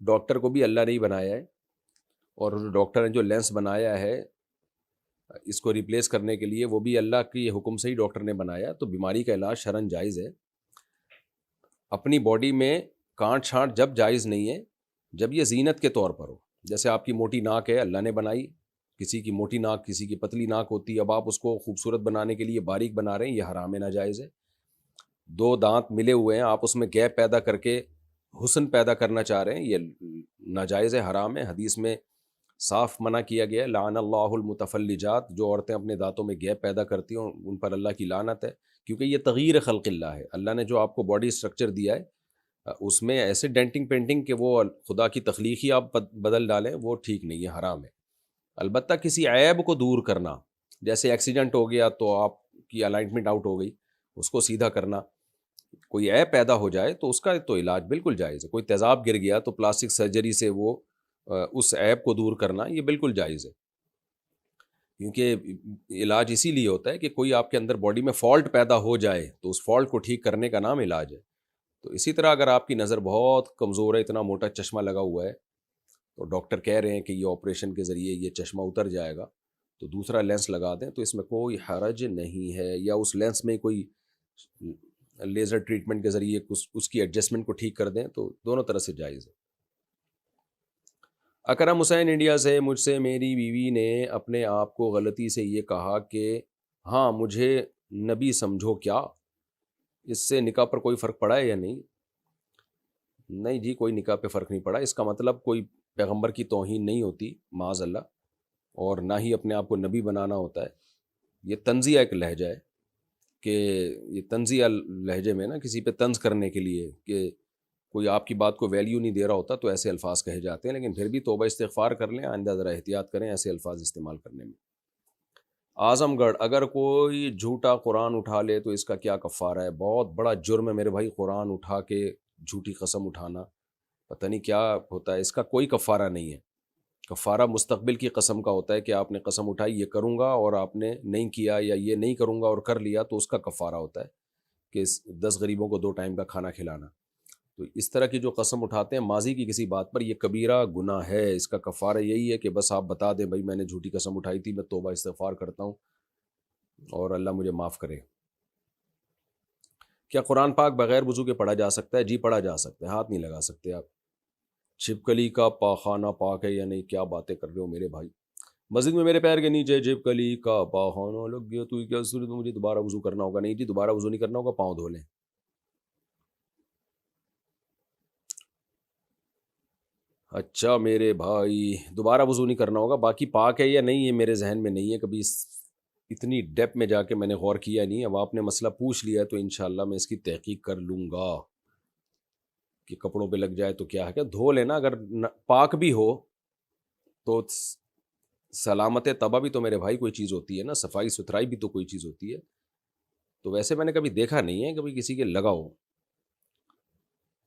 ڈاکٹر کو بھی اللہ نے ہی بنایا ہے، اور ڈاکٹر نے جو لینس بنایا ہے اس کو ریپلیس کرنے کے لیے وہ بھی اللہ کی حکم سے ہی ڈاکٹر نے بنایا، تو بیماری کا علاج شرعاً جائز ہے۔ اپنی باڈی میں کانٹ چھانٹ جب جائز نہیں ہے جب یہ زینت کے طور پر ہو، جیسے آپ کی موٹی ناک ہے، اللہ نے بنائی، کسی کی موٹی ناک کسی کی پتلی ناک ہوتی ہے، اب آپ اس کو خوبصورت بنانے کے لیے باریک بنا رہے ہیں، یہ حرام ناجائز ہے۔ 2 دانت ملے ہوئے ہیں، آپ اس میں گیپ پیدا کر کے حسن پیدا کرنا چاہ رہے ہیں، یہ ناجائز ہے، حرام ہے، حدیث میں صاف منع کیا گیا ہے، لعن اللہ المتفلجات، جو عورتیں اپنے دانتوں میں گیپ پیدا کرتی ہیں ان پر اللہ کی لعنت ہے، کیونکہ یہ تغییر خلق اللہ ہے، اللہ نے جو آپ کو باڈی سٹرکچر دیا ہے اس میں ایسے ڈینٹنگ پینٹنگ کہ وہ خدا کی تخلیق ہی آپ بدل ڈالیں، وہ ٹھیک نہیں ہے، حرام ہے۔ البتہ کسی عیب کو دور کرنا، جیسے ایکسیڈنٹ ہو گیا تو آپ کی الائنمنٹ آؤٹ ہو گئی، اس کو سیدھا کرنا، کوئی عیب پیدا ہو جائے تو اس کا تو علاج بالکل جائز ہے، کوئی تیزاب گر گیا تو پلاسٹک سرجری سے وہ اس عیب کو دور کرنا یہ بالکل جائز ہے، کیونکہ علاج اسی لیے ہوتا ہے کہ کوئی آپ کے اندر باڈی میں فالٹ پیدا ہو جائے تو اس فالٹ کو ٹھیک کرنے کا نام علاج ہے۔ تو اسی طرح اگر آپ کی نظر بہت کمزور ہے، اتنا موٹا چشمہ لگا ہوا ہے، تو ڈاکٹر کہہ رہے ہیں کہ یہ آپریشن کے ذریعے یہ چشمہ اتر جائے گا تو دوسرا لینس لگا دیں، تو اس میں کوئی حرج نہیں ہے، یا اس لینس میں کوئی لیزر ٹریٹمنٹ کے ذریعے اس کی ایڈجسٹمنٹ کو ٹھیک کر دیں، تو دونوں طرح سے جائز ہے۔ اکرم حسین انڈیا سے، مجھ سے میری بیوی نے اپنے آپ کو غلطی سے یہ کہا کہ ہاں مجھے نبی سمجھو، کیا اس سے نکاح پر کوئی فرق پڑا ہے یا نہیں؟ نہیں جی، کوئی نکاح پہ فرق نہیں پڑا، اس کا مطلب کوئی پیغمبر کی توہین نہیں ہوتی معاذ اللہ، اور نہ ہی اپنے آپ کو نبی بنانا ہوتا ہے، یہ طنزیہ ایک لہجہ ہے، کہ یہ طنزیہ لہجے میں نا کسی پہ طنز کرنے کے لیے کہ کوئی آپ کی بات کو ویلیو نہیں دے رہا ہوتا تو ایسے الفاظ کہے جاتے ہیں، لیکن پھر بھی توبہ استغفار کر لیں، آئندہ ذرا احتیاط کریں ایسے الفاظ استعمال کرنے میں۔ اعظم گڑھ، اگر کوئی جھوٹا قرآن اٹھا لے تو اس کا کیا کفارہ ہے؟ بہت بڑا جرم ہے میرے بھائی، قرآن اٹھا کے جھوٹی قسم اٹھانا، پتہ نہیں کیا ہوتا ہے، اس کا کوئی کفارہ نہیں ہے۔ کفارہ مستقبل کی قسم کا ہوتا ہے کہ آپ نے قسم اٹھائی یہ کروں گا اور آپ نے نہیں کیا، یا یہ نہیں کروں گا اور کر لیا، تو اس کا کفارہ ہوتا ہے کہ 10 غریبوں کو 2 ٹائم کا کھانا کھلانا۔ تو اس طرح کی جو قسم اٹھاتے ہیں ماضی کی کسی بات پر، یہ کبیرہ گناہ ہے، اس کا کفارہ یہی ہے کہ بس آپ بتا دیں بھائی میں نے جھوٹی قسم اٹھائی تھی، میں توبہ استغفار کرتا ہوں اور اللہ مجھے معاف کرے۔ کیا قرآن پاک بغیر وضو کے پڑھا جا سکتا ہے؟ جی پڑھا جا سکتا ہے، ہاتھ نہیں لگا سکتے آپ۔ چھپکلی کا پاخانہ پاک ہے یا نہیں؟ کیا باتیں کر رہے ہو میرے بھائی، مسجد میں میرے پیر کے نیچے چھپکلی کا پاخانہ لگ گیا تو کیا صورت میں مجھے دوبارہ وضو کرنا ہوگا؟ نہیں جی، دوبارہ وضو نہیں کرنا ہوگا، پاؤں دھو لیں۔ اچھا میرے بھائی، دوبارہ وضو نہیں کرنا ہوگا، باقی پاک ہے یا نہیں یہ میرے ذہن میں نہیں ہے، کبھی اتنی ڈیپ میں جا کے میں نے غور کیا نہیں، اب آپ نے مسئلہ پوچھ لیا ہے تو انشاءاللہ میں اس کی تحقیق کر لوں گا کہ کپڑوں پہ لگ جائے تو کیا ہے، کہ دھو لینا، اگر پاک بھی ہو تو سلامت طبع بھی تو میرے بھائی کوئی چیز ہوتی ہے نا، صفائی ستھرائی بھی تو کوئی چیز ہوتی ہے، تو ویسے میں نے کبھی دیکھا نہیں ہے کبھی کسی کے لگا ہو،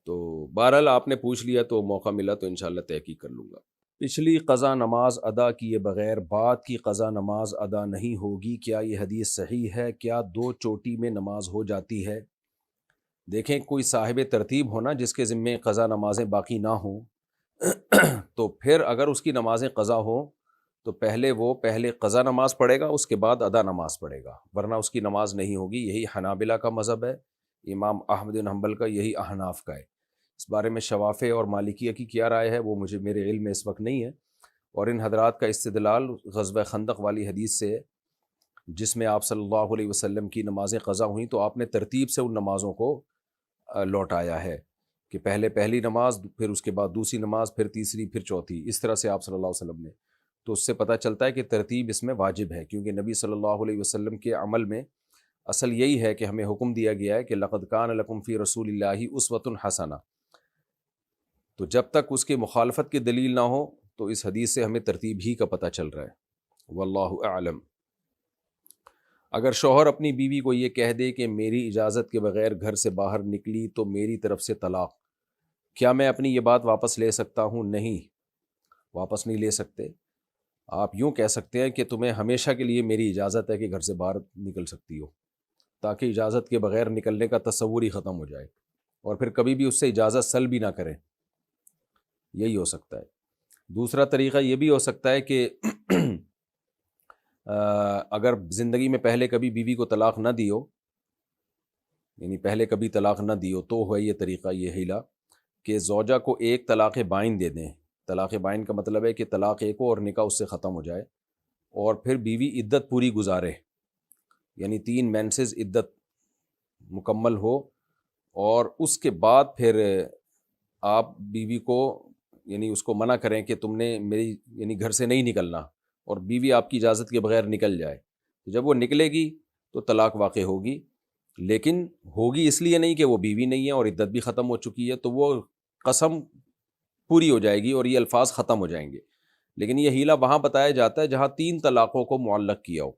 تو بہرحال آپ نے پوچھ لیا تو موقع ملا تو انشاءاللہ تحقیق کر لوں گا۔ پچھلی قضا نماز ادا کیے بغیر بعد کی قضا نماز ادا نہیں ہوگی، کیا یہ حدیث صحیح ہے؟ کیا 2 چوٹی میں نماز ہو جاتی ہے؟ دیکھیں کوئی صاحب ترتیب ہونا جس کے ذمے قضا نمازیں باقی نہ ہوں تو پھر اگر اس کی نمازیں قضا ہوں تو پہلے قضا نماز پڑھے گا، اس کے بعد ادا نماز پڑھے گا، ورنہ اس کی نماز نہیں ہوگی۔ یہی حنابلہ کا مذہب ہے، امام احمد بن حنبل کا، یہی احناف کا ہے۔ اس بارے میں شوافع اور مالکیہ کی کیا رائے ہے وہ میرے علم میں اس وقت نہیں ہے، اور ان حضرات کا استدلال غزوہ خندق والی حدیث سے ہے جس میں آپ صلی اللہ علیہ وسلم کی نمازیں قضا ہوئیں تو آپ نے ترتیب سے ان نمازوں کو لوٹایا ہے کہ پہلے پہلی نماز، پھر اس کے بعد دوسری نماز، پھر تیسری، پھر چوتھی، اس طرح سے آپ صلی اللہ علیہ وسلم نے. تو اس سے پتہ چلتا ہے کہ ترتیب اس میں واجب ہے، کیونکہ نبی صلی اللہ علیہ وسلم کے عمل میں اصل یہی ہے کہ ہمیں حکم دیا گیا ہے کہ لقد کان لکم فی رسول اللہ اسوۃ حسنہ. تو جب تک اس کی مخالفت کی دلیل نہ ہو تو اس حدیث سے ہمیں ترتیب ہی کا پتہ چل رہا ہے. واللہ اعلم. اگر شوہر اپنی بیوی کو یہ کہہ دے کہ میری اجازت کے بغیر گھر سے باہر نکلی تو میری طرف سے طلاق، کیا میں اپنی یہ بات واپس لے سکتا ہوں؟ نہیں، واپس نہیں لے سکتے. آپ یوں کہہ سکتے ہیں کہ تمہیں ہمیشہ کے لیے میری اجازت ہے کہ گھر سے باہر نکل سکتی ہو، تاکہ اجازت کے بغیر نکلنے کا تصور ہی ختم ہو جائے اور پھر کبھی بھی اس سے اجازت سلب بھی نہ کریں. یہی ہو سکتا ہے. دوسرا طریقہ یہ بھی ہو سکتا ہے کہ اگر زندگی میں پہلے کبھی بیوی کو طلاق نہ دی ہو، یعنی پہلے کبھی طلاق نہ دی ہو، تو ہے یہ طریقہ، یہ حیلہ کہ زوجہ کو ایک طلاق بائن دے دیں. طلاق بائن کا مطلب ہے کہ طلاق ایک ہو اور نکاح اس سے ختم ہو جائے، اور پھر بیوی عدت پوری گزارے، یعنی 3 مینسز عدت مکمل ہو، اور اس کے بعد پھر آپ بیوی کو یعنی اس کو منع کریں کہ تم نے میری یعنی گھر سے نہیں نکلنا، اور بیوی آپ کی اجازت کے بغیر نکل جائے. جب وہ نکلے گی تو طلاق واقع ہوگی، لیکن ہوگی اس لیے نہیں کہ وہ بیوی نہیں ہے اور عدت بھی ختم ہو چکی ہے، تو وہ قسم پوری ہو جائے گی اور یہ الفاظ ختم ہو جائیں گے. لیکن یہ حیلہ وہاں بتایا جاتا ہے جہاں 3 طلاقوں کو معلق کیا ہو.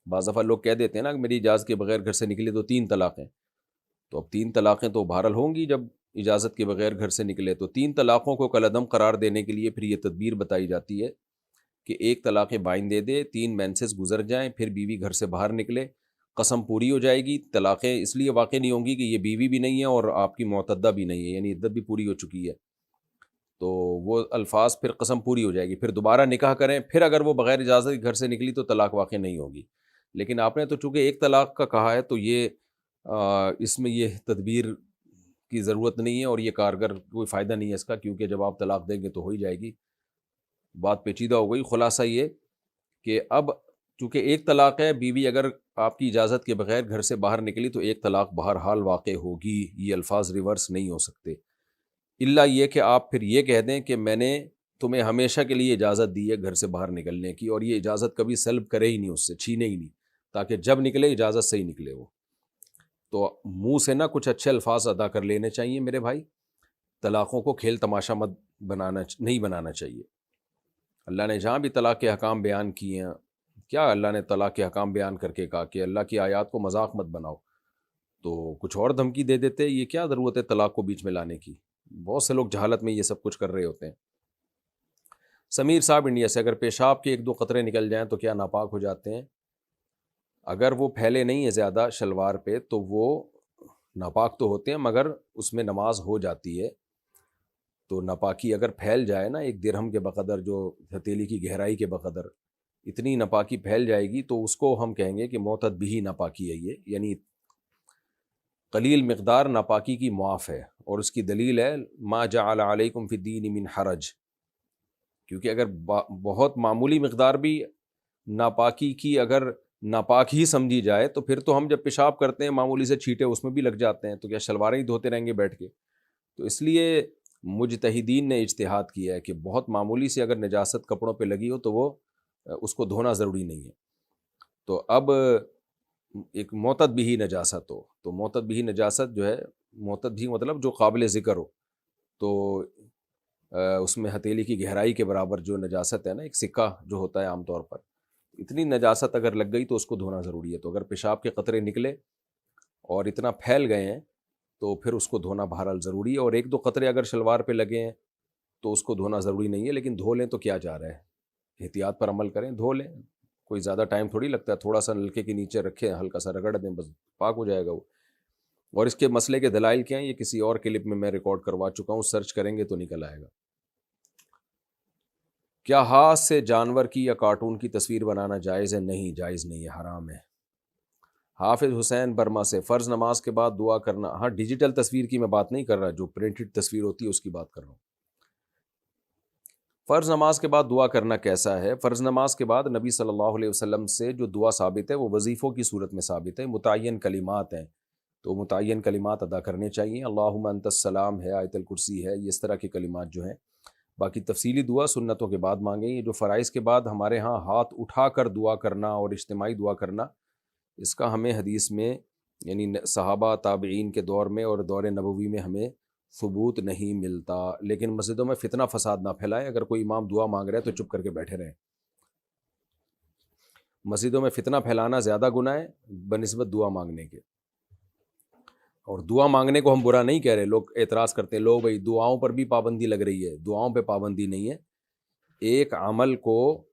بعض دفعہ لوگ کہہ دیتے ہیں نا کہ میری اجازت کے بغیر گھر سے نکلے تو 3 طلاقیں. تو اب 3 طلاقیں تو بہرحال ہوں گی جب اجازت کے بغیر گھر سے نکلے. تو 3 طلاقوں کو کالعدم قرار دینے کے لیے پھر یہ تدبیر بتائی جاتی ہے کہ ایک طلاق بائن دے دے، 3 مینسز گزر جائیں، پھر بیوی گھر سے باہر نکلے، قسم پوری ہو جائے گی. طلاقیں اس لیے واقع نہیں ہوں گی کہ یہ بیوی بھی نہیں ہے اور آپ کی معتدہ بھی نہیں ہے، یعنی عدت بھی پوری ہو چکی ہے. تو وہ الفاظ پھر قسم پوری ہو جائے گی، پھر دوبارہ نکاح کریں، پھر اگر وہ بغیر اجازت گھر سے نکلی تو طلاق واقع نہیں ہوگی. لیکن آپ نے تو چونکہ ایک طلاق کا کہا ہے تو یہ اس میں یہ تدبیر کی ضرورت نہیں ہے، اور یہ کارگر کوئی فائدہ نہیں ہے اس کا، کیونکہ جب آپ طلاق دیں گے تو ہو ہی جائے گی. بات پیچیدہ ہو گئی. خلاصہ یہ کہ اب چونکہ ایک طلاق ہے، بیوی اگر آپ کی اجازت کے بغیر گھر سے باہر نکلی تو ایک طلاق بہرحال واقع ہوگی. یہ الفاظ ریورس نہیں ہو سکتے، الا یہ کہ آپ پھر یہ کہہ دیں کہ میں نے تمہیں ہمیشہ کے لیے اجازت دی ہے گھر سے باہر نکلنے کی، اور یہ اجازت کبھی سلب کرے ہی نہیں، اس سے چھینے ہی نہیں، تاکہ جب نکلے اجازت سے ہی نکلے. وہ تو منہ سے نہ کچھ اچھے الفاظ ادا کر لینے چاہیے میرے بھائی. طلاقوں کو کھیل تماشا مت نہیں بنانا چاہیے. اللہ نے جہاں بھی طلاق کے حکام بیان کیے ہیں، کیا اللہ نے طلاق کے حکام بیان کر کے کہا کہ اللہ کی آیات کو مذاق مت بناؤ، تو کچھ اور دھمکی دے دیتے. یہ کیا ضرورت ہے طلاق کو بیچ میں لانے کی؟ بہت سے لوگ جہالت میں یہ سب کچھ کر رہے ہوتے ہیں. سمیر صاحب انڈیا سے، اگر پیشاب کے 1-2 قطرے نکل جائیں تو کیا ناپاک ہو جاتے ہیں؟ اگر وہ پھیلے نہیں ہیں زیادہ شلوار پہ تو وہ ناپاک تو ہوتے ہیں، مگر اس میں نماز ہو جاتی ہے. تو ناپاکی اگر پھیل جائے نا 1 درہم کے بقدر، جو ہتھیلی کی گہرائی کے بقدر اتنی ناپاکی پھیل جائے گی، تو اس کو ہم کہیں گے کہ معتد بھی ناپاکی ہے. یہ یعنی قلیل مقدار ناپاکی کی معاف ہے، اور اس کی دلیل ہے ما جعل علیکم فی الدین من حرج. کیونکہ اگر بہت معمولی مقدار بھی ناپاکی کی اگر ناپاک ہی سمجھی جائے تو پھر تو ہم جب پیشاب کرتے ہیں معمولی سے چھینٹے اس میں بھی لگ جاتے ہیں، تو کیا شلواریں ہی دھوتے رہیں گے بیٹھ کے؟ تو اس لیے مجتہدین نے اجتہاد کیا ہے کہ بہت معمولی سے اگر نجاست کپڑوں پہ لگی ہو تو وہ اس کو دھونا ضروری نہیں ہے. تو اب ایک معتد بھی نجاست ہو، تو معتد بھی نجاست جو ہے، معتد بھی مطلب جو قابل ذکر ہو، تو اس میں ہتھیلی کی گہرائی کے برابر جو نجاست ہے نا، ایک سکہ جو ہوتا ہے عام طور پر، اتنی نجاست اگر لگ گئی تو اس کو دھونا ضروری ہے. تو اگر پیشاب کے قطرے نکلے اور اتنا پھیل گئے ہیں تو پھر اس کو دھونا بہرحال ضروری ہے. اور 1-2 قطرے اگر شلوار پہ لگے ہیں تو اس کو دھونا ضروری نہیں ہے، لیکن دھو لیں تو کیا جا رہا ہے، احتیاط پر عمل کریں، دھو لیں. کوئی زیادہ ٹائم تھوڑی لگتا ہے، تھوڑا سا نلکے کے نیچے رکھیں، ہلکا سا رگڑ دیں، بس پاک ہو جائے گا وہ. اور اس کے مسئلے کے دلائل کیا ہیں یہ کسی اور کلپ میں ریکارڈ کروا چکا ہوں، سرچ کریں گے تو نکل آئے گا. کیا ہاتھ سے جانور کی یا کارٹون کی تصویر بنانا جائز ہے؟ نہیں، جائز نہیں ہے، حرام ہے. حافظ حسین برما سے، فرض نماز کے بعد دعا کرنا. ہاں، ڈیجیٹل تصویر کی میں بات نہیں کر رہا، جو پرنٹڈ تصویر ہوتی ہے اس کی بات کر رہا ہوں. فرض نماز کے بعد دعا کرنا کیسا ہے؟ فرض نماز کے بعد نبی صلی اللہ علیہ وسلم سے جو دعا ثابت ہے وہ وظیفوں کی صورت میں ثابت ہے، متعین کلمات ہیں، تو متعین کلمات ادا کرنے چاہیے۔ اللہم انت السلام ہے، آیت الکرسی ہے، یہ اس طرح کے کلمات جو ہیں۔ باقی تفصیلی دعا سنتوں کے بعد مانگیں۔ یہ جو فرائض کے بعد ہمارے ہاں ہاتھ اٹھا کر دعا کرنا اور اجتماعی دعا کرنا، اس کا ہمیں حدیث میں یعنی صحابہ تابعین کے دور میں اور دور نبوی میں ہمیں ثبوت نہیں ملتا۔ لیکن مسجدوں میں فتنہ فساد نہ پھیلائے، اگر کوئی امام دعا مانگ رہا ہے تو چپ کر کے بیٹھے رہیں۔ مسجدوں میں فتنہ پھیلانا زیادہ گناہ ہے بنسبت دعا مانگنے کے۔ اور دعا مانگنے کو ہم برا نہیں کہہ رہے، لوگ اعتراض کرتے ہیں لو بھائی دعاؤں پر بھی پابندی لگ رہی ہے، دعاؤں پہ پابندی نہیں ہے۔ ایک عمل کو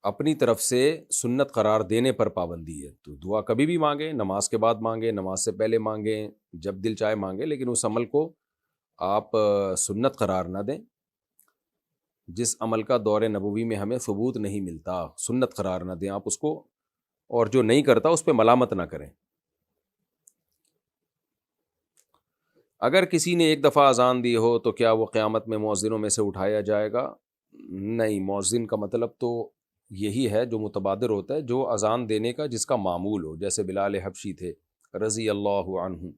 اپنی طرف سے سنت قرار دینے پر پابندی ہے، تو دعا کبھی بھی مانگیں، نماز کے بعد مانگیں، نماز سے پہلے مانگیں، جب دل چاہے مانگیں، لیکن اس عمل کو آپ سنت قرار نہ دیں۔ جس عمل کا دور نبوی میں ہمیں ثبوت نہیں ملتا، سنت قرار نہ دیں آپ اس کو، اور جو نہیں کرتا اس پہ ملامت نہ کریں۔ اگر کسی نے ایک دفعہ اذان دی ہو تو کیا وہ قیامت میں مؤذنوں میں سے اٹھایا جائے گا؟ نہیں، مؤذن کا مطلب تو یہی ہے جو متبادر ہوتا ہے، جو اذان دینے کا جس کا معمول ہو، جیسے بلال حبشی تھے رضی اللہ عنہ۔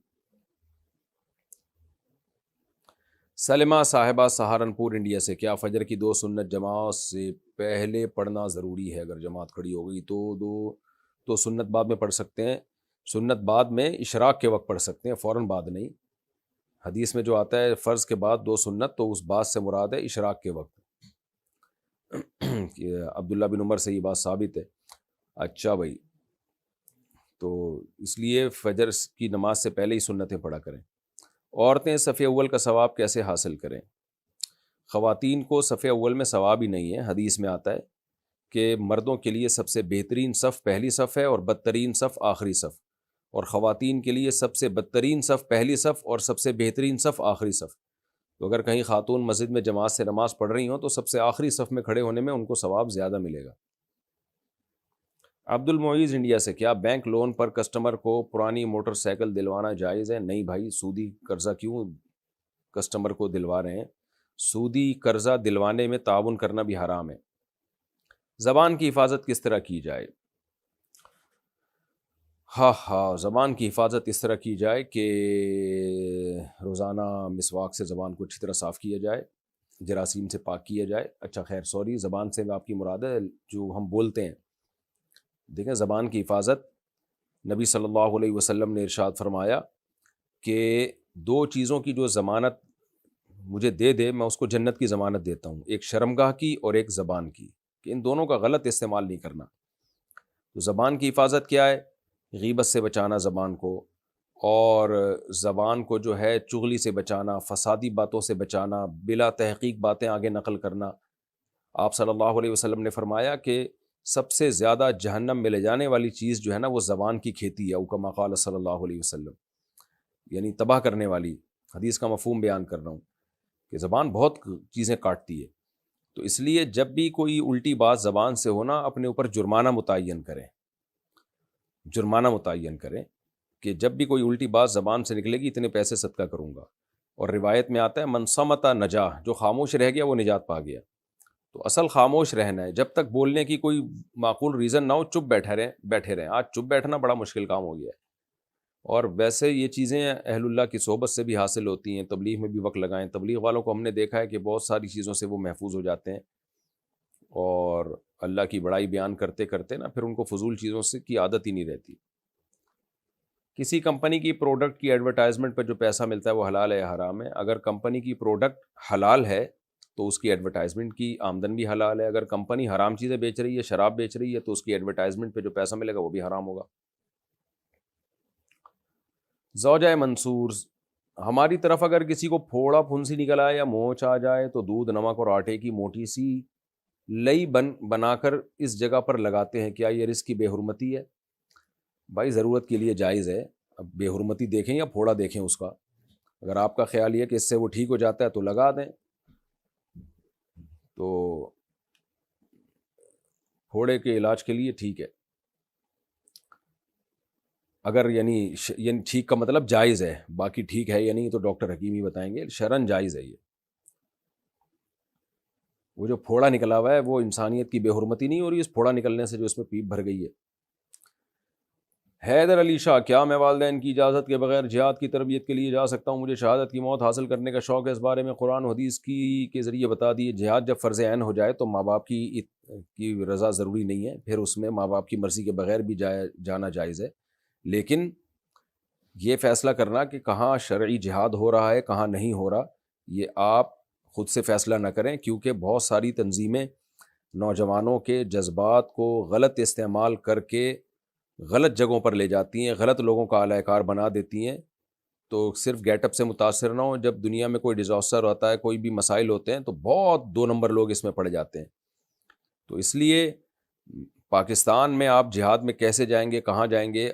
سلمہ صاحبہ سہارنپور انڈیا سے، کیا فجر کی 2 سنت جماعت سے پہلے پڑھنا ضروری ہے؟ اگر جماعت کھڑی ہو گئی تو سنت بعد میں پڑھ سکتے ہیں، سنت بعد میں اشراق کے وقت پڑھ سکتے ہیں، فوراً بعد نہیں۔ حدیث میں جو آتا ہے فرض کے بعد 2 سنت، تو اس بات سے مراد ہے اشراق کے وقت۔ عبداللہ بن عمر سے یہ بات ثابت ہے۔ اچھا بھائی، تو اس لیے فجر کی نماز سے پہلے ہی سنتیں پڑھا کریں۔ عورتیں صف اول کا ثواب کیسے حاصل کریں؟ خواتین کو صف اول میں ثواب ہی نہیں ہے، حدیث میں آتا ہے کہ مردوں کے لیے سب سے بہترین صف پہلی صف ہے اور بدترین صف آخری صف، اور خواتین کے لیے سب سے بدترین صف پہلی صف اور سب سے بہترین صف آخری صف۔ تو اگر کہیں خاتون مسجد میں جماعت سے نماز پڑھ رہی ہوں تو سب سے آخری صف میں کھڑے ہونے میں ان کو ثواب زیادہ ملے گا۔ عبد المعیز انڈیا سے، کیا بینک لون پر کسٹمر کو پرانی موٹر سائیکل دلوانا جائز ہے؟ نہیں بھائی، سودی قرضہ کیوں کسٹمر کو دلوا رہے ہیں؟ سودی قرضہ دلوانے میں تعاون کرنا بھی حرام ہے۔ زبان کی حفاظت کس طرح کی جائے؟ زبان کی حفاظت اس طرح کی جائے کہ روزانہ مسواک سے زبان کو اچھی طرح صاف کیا جائے، جراثیم سے پاک کیا جائے۔ اچھا خیر سوری، زبان سے آپ کی مراد ہے جو ہم بولتے ہیں۔ دیکھیں، زبان کی حفاظت نبی صلی اللہ علیہ وسلم نے ارشاد فرمایا کہ 2 چیزوں کی جو ضمانت مجھے دے دے میں اس کو جنت کی ضمانت دیتا ہوں، ایک شرمگاہ کی اور ایک زبان کی، کہ ان دونوں کا غلط استعمال نہیں کرنا۔ تو زبان کی حفاظت کیا ہے؟ غیبت سے بچانا زبان کو، اور زبان کو جو ہے چغلی سے بچانا، فسادی باتوں سے بچانا، بلا تحقیق باتیں آگے نقل کرنا۔ آپ صلی اللہ علیہ وسلم نے فرمایا کہ سب سے زیادہ جہنم میں لے جانے والی چیز جو ہے نا وہ زبان کی کھیتی ہے، او کما قال صلی اللہ علیہ وسلم، یعنی تباہ کرنے والی۔ حدیث کا مفہوم بیان کر رہا ہوں کہ زبان بہت چیزیں کاٹتی ہے، تو اس لیے جب بھی کوئی الٹی بات زبان سے ہونا، اپنے اوپر جرمانہ متعین کریں، جرمانہ متعین کریں کہ جب بھی کوئی الٹی بات زبان سے نکلے گی اتنے پیسے صدقہ کروں گا۔ اور روایت میں آتا ہے من صمت نجا، جو خاموش رہ گیا وہ نجات پا گیا۔ تو اصل خاموش رہنا ہے، جب تک بولنے کی کوئی معقول ریزن نہ ہو چپ بیٹھے رہیں۔ آج چپ بیٹھنا بڑا مشکل کام ہو گیا ہے، اور ویسے یہ چیزیں اہل اللہ کی صحبت سے بھی حاصل ہوتی ہیں۔ تبلیغ میں بھی وقت لگائیں، تبلیغ والوں کو ہم نے دیکھا ہے کہ بہت ساری چیزوں سے وہ محفوظ ہو جاتے ہیں، اور اللہ کی بڑائی بیان کرتے کرتے نا پھر ان کو فضول چیزوں سے کی عادت ہی نہیں رہتی۔ کسی کمپنی کی پروڈکٹ کی ایڈورٹائزمنٹ پہ جو پیسہ ملتا ہے وہ حلال ہے یا حرام ہے؟ اگر کمپنی کی پروڈکٹ حلال ہے تو اس کی ایڈورٹائزمنٹ کی آمدن بھی حلال ہے۔ اگر کمپنی حرام چیزیں بیچ رہی ہے، شراب بیچ رہی ہے، تو اس کی ایڈورٹائزمنٹ پہ جو پیسہ ملے گا وہ بھی حرام ہوگا۔ زوجہ منصور، ہماری طرف اگر کسی کو پھوڑا پھنسی نکل آئے یا مونچھ آ جائے تو دودھ نمک اور آٹے کی موٹی سی لئی بنا کر اس جگہ پر لگاتے ہیں، کیا یہ رزق کی بے حرمتی ہے؟ بھائی ضرورت کے لیے جائز ہے، اب بے حرمتی دیکھیں یا پھوڑا دیکھیں اس کا، اگر آپ کا خیال یہ کہ اس سے وہ ٹھیک ہو جاتا ہے تو لگا دیں، تو پھوڑے کے علاج کے لیے ٹھیک ہے۔ اگر یعنی ٹھیک کا مطلب جائز ہے، باقی ٹھیک ہے یا نہیں تو ڈاکٹر حکیم ہی بتائیں گے، شرعن جائز ہے یہ۔ وہ جو پھوڑا نکلا ہوا ہے وہ انسانیت کی بے حرمتی نہیں ہو رہی اس پھوڑا نکلنے سے جو اس میں پیپ بھر گئی ہے؟ حیدر علی شاہ: کیا میں والدین کی اجازت کے بغیر جہاد کی تربیت کے لیے جا سکتا ہوں؟ مجھے شہادت کی موت حاصل کرنے کا شوق ہے، اس بارے میں قرآن و حدیث کے ذریعے بتا دیے۔ جہاد جب فرض عین ہو جائے تو ماں باپ کی رضا ضروری نہیں ہے، پھر اس میں ماں باپ کی مرضی کے بغیر بھی جانا جائز ہے، لیکن یہ فیصلہ کرنا کہ کہاں شرعی جہاد ہو رہا ہے کہاں نہیں ہو رہا، یہ آپ خود سے فیصلہ نہ کریں، کیونکہ بہت ساری تنظیمیں نوجوانوں کے جذبات کو غلط استعمال کر کے غلط جگہوں پر لے جاتی ہیں، غلط لوگوں کا اعلی کار بنا دیتی ہیں۔ تو صرف گیٹ اپ سے متاثر نہ ہو، جب دنیا میں کوئی ڈیزاسٹر ہوتا ہے، کوئی بھی مسائل ہوتے ہیں تو بہت 2 نمبر لوگ اس میں پڑ جاتے ہیں۔ تو اس لیے پاکستان میں آپ جہاد میں کیسے جائیں گے، کہاں جائیں گے،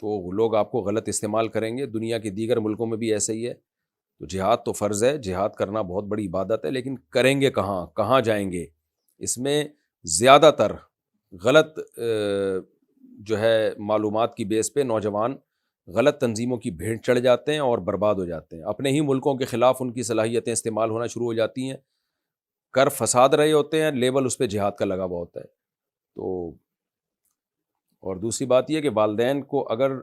تو لوگ آپ کو غلط استعمال کریں گے۔ دنیا کے دیگر ملکوں میں بھی ایسے ہی ہے۔ تو جہاد تو فرض ہے، جہاد کرنا بہت بڑی عبادت ہے، لیکن کریں گے کہاں، کہاں جائیں گے؟ اس میں زیادہ تر غلط جو ہے معلومات کی بیس پہ نوجوان غلط تنظیموں کی بھیڑ چڑھ جاتے ہیں اور برباد ہو جاتے ہیں، اپنے ہی ملکوں کے خلاف ان کی صلاحیتیں استعمال ہونا شروع ہو جاتی ہیں، کر فساد رہے ہوتے ہیں، لیبل اس پہ جہاد کا لگا ہوا ہوتا ہے۔ تو اور دوسری بات یہ کہ والدین کو اگر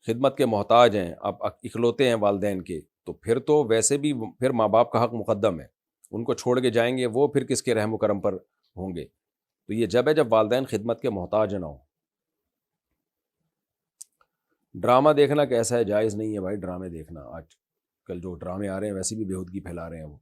خدمت کے محتاج ہیں، اب اکلوتے ہیں والدین کے، تو پھر تو ویسے بھی پھر ماں باپ کا حق مقدم ہے، ان کو چھوڑ کے جائیں گے وہ پھر کس کے رحم و کرم پر ہوں گے؟ تو یہ جب ہے جب والدین خدمت کے محتاج نہ ہوں۔ ڈرامہ دیکھنا کیسا ہے؟ جائز نہیں ہے بھائی ڈرامے دیکھنا، آج کل جو ڈرامے آ رہے ہیں ویسے بھی بے ہودگی پھیلا رہے ہیں وہ۔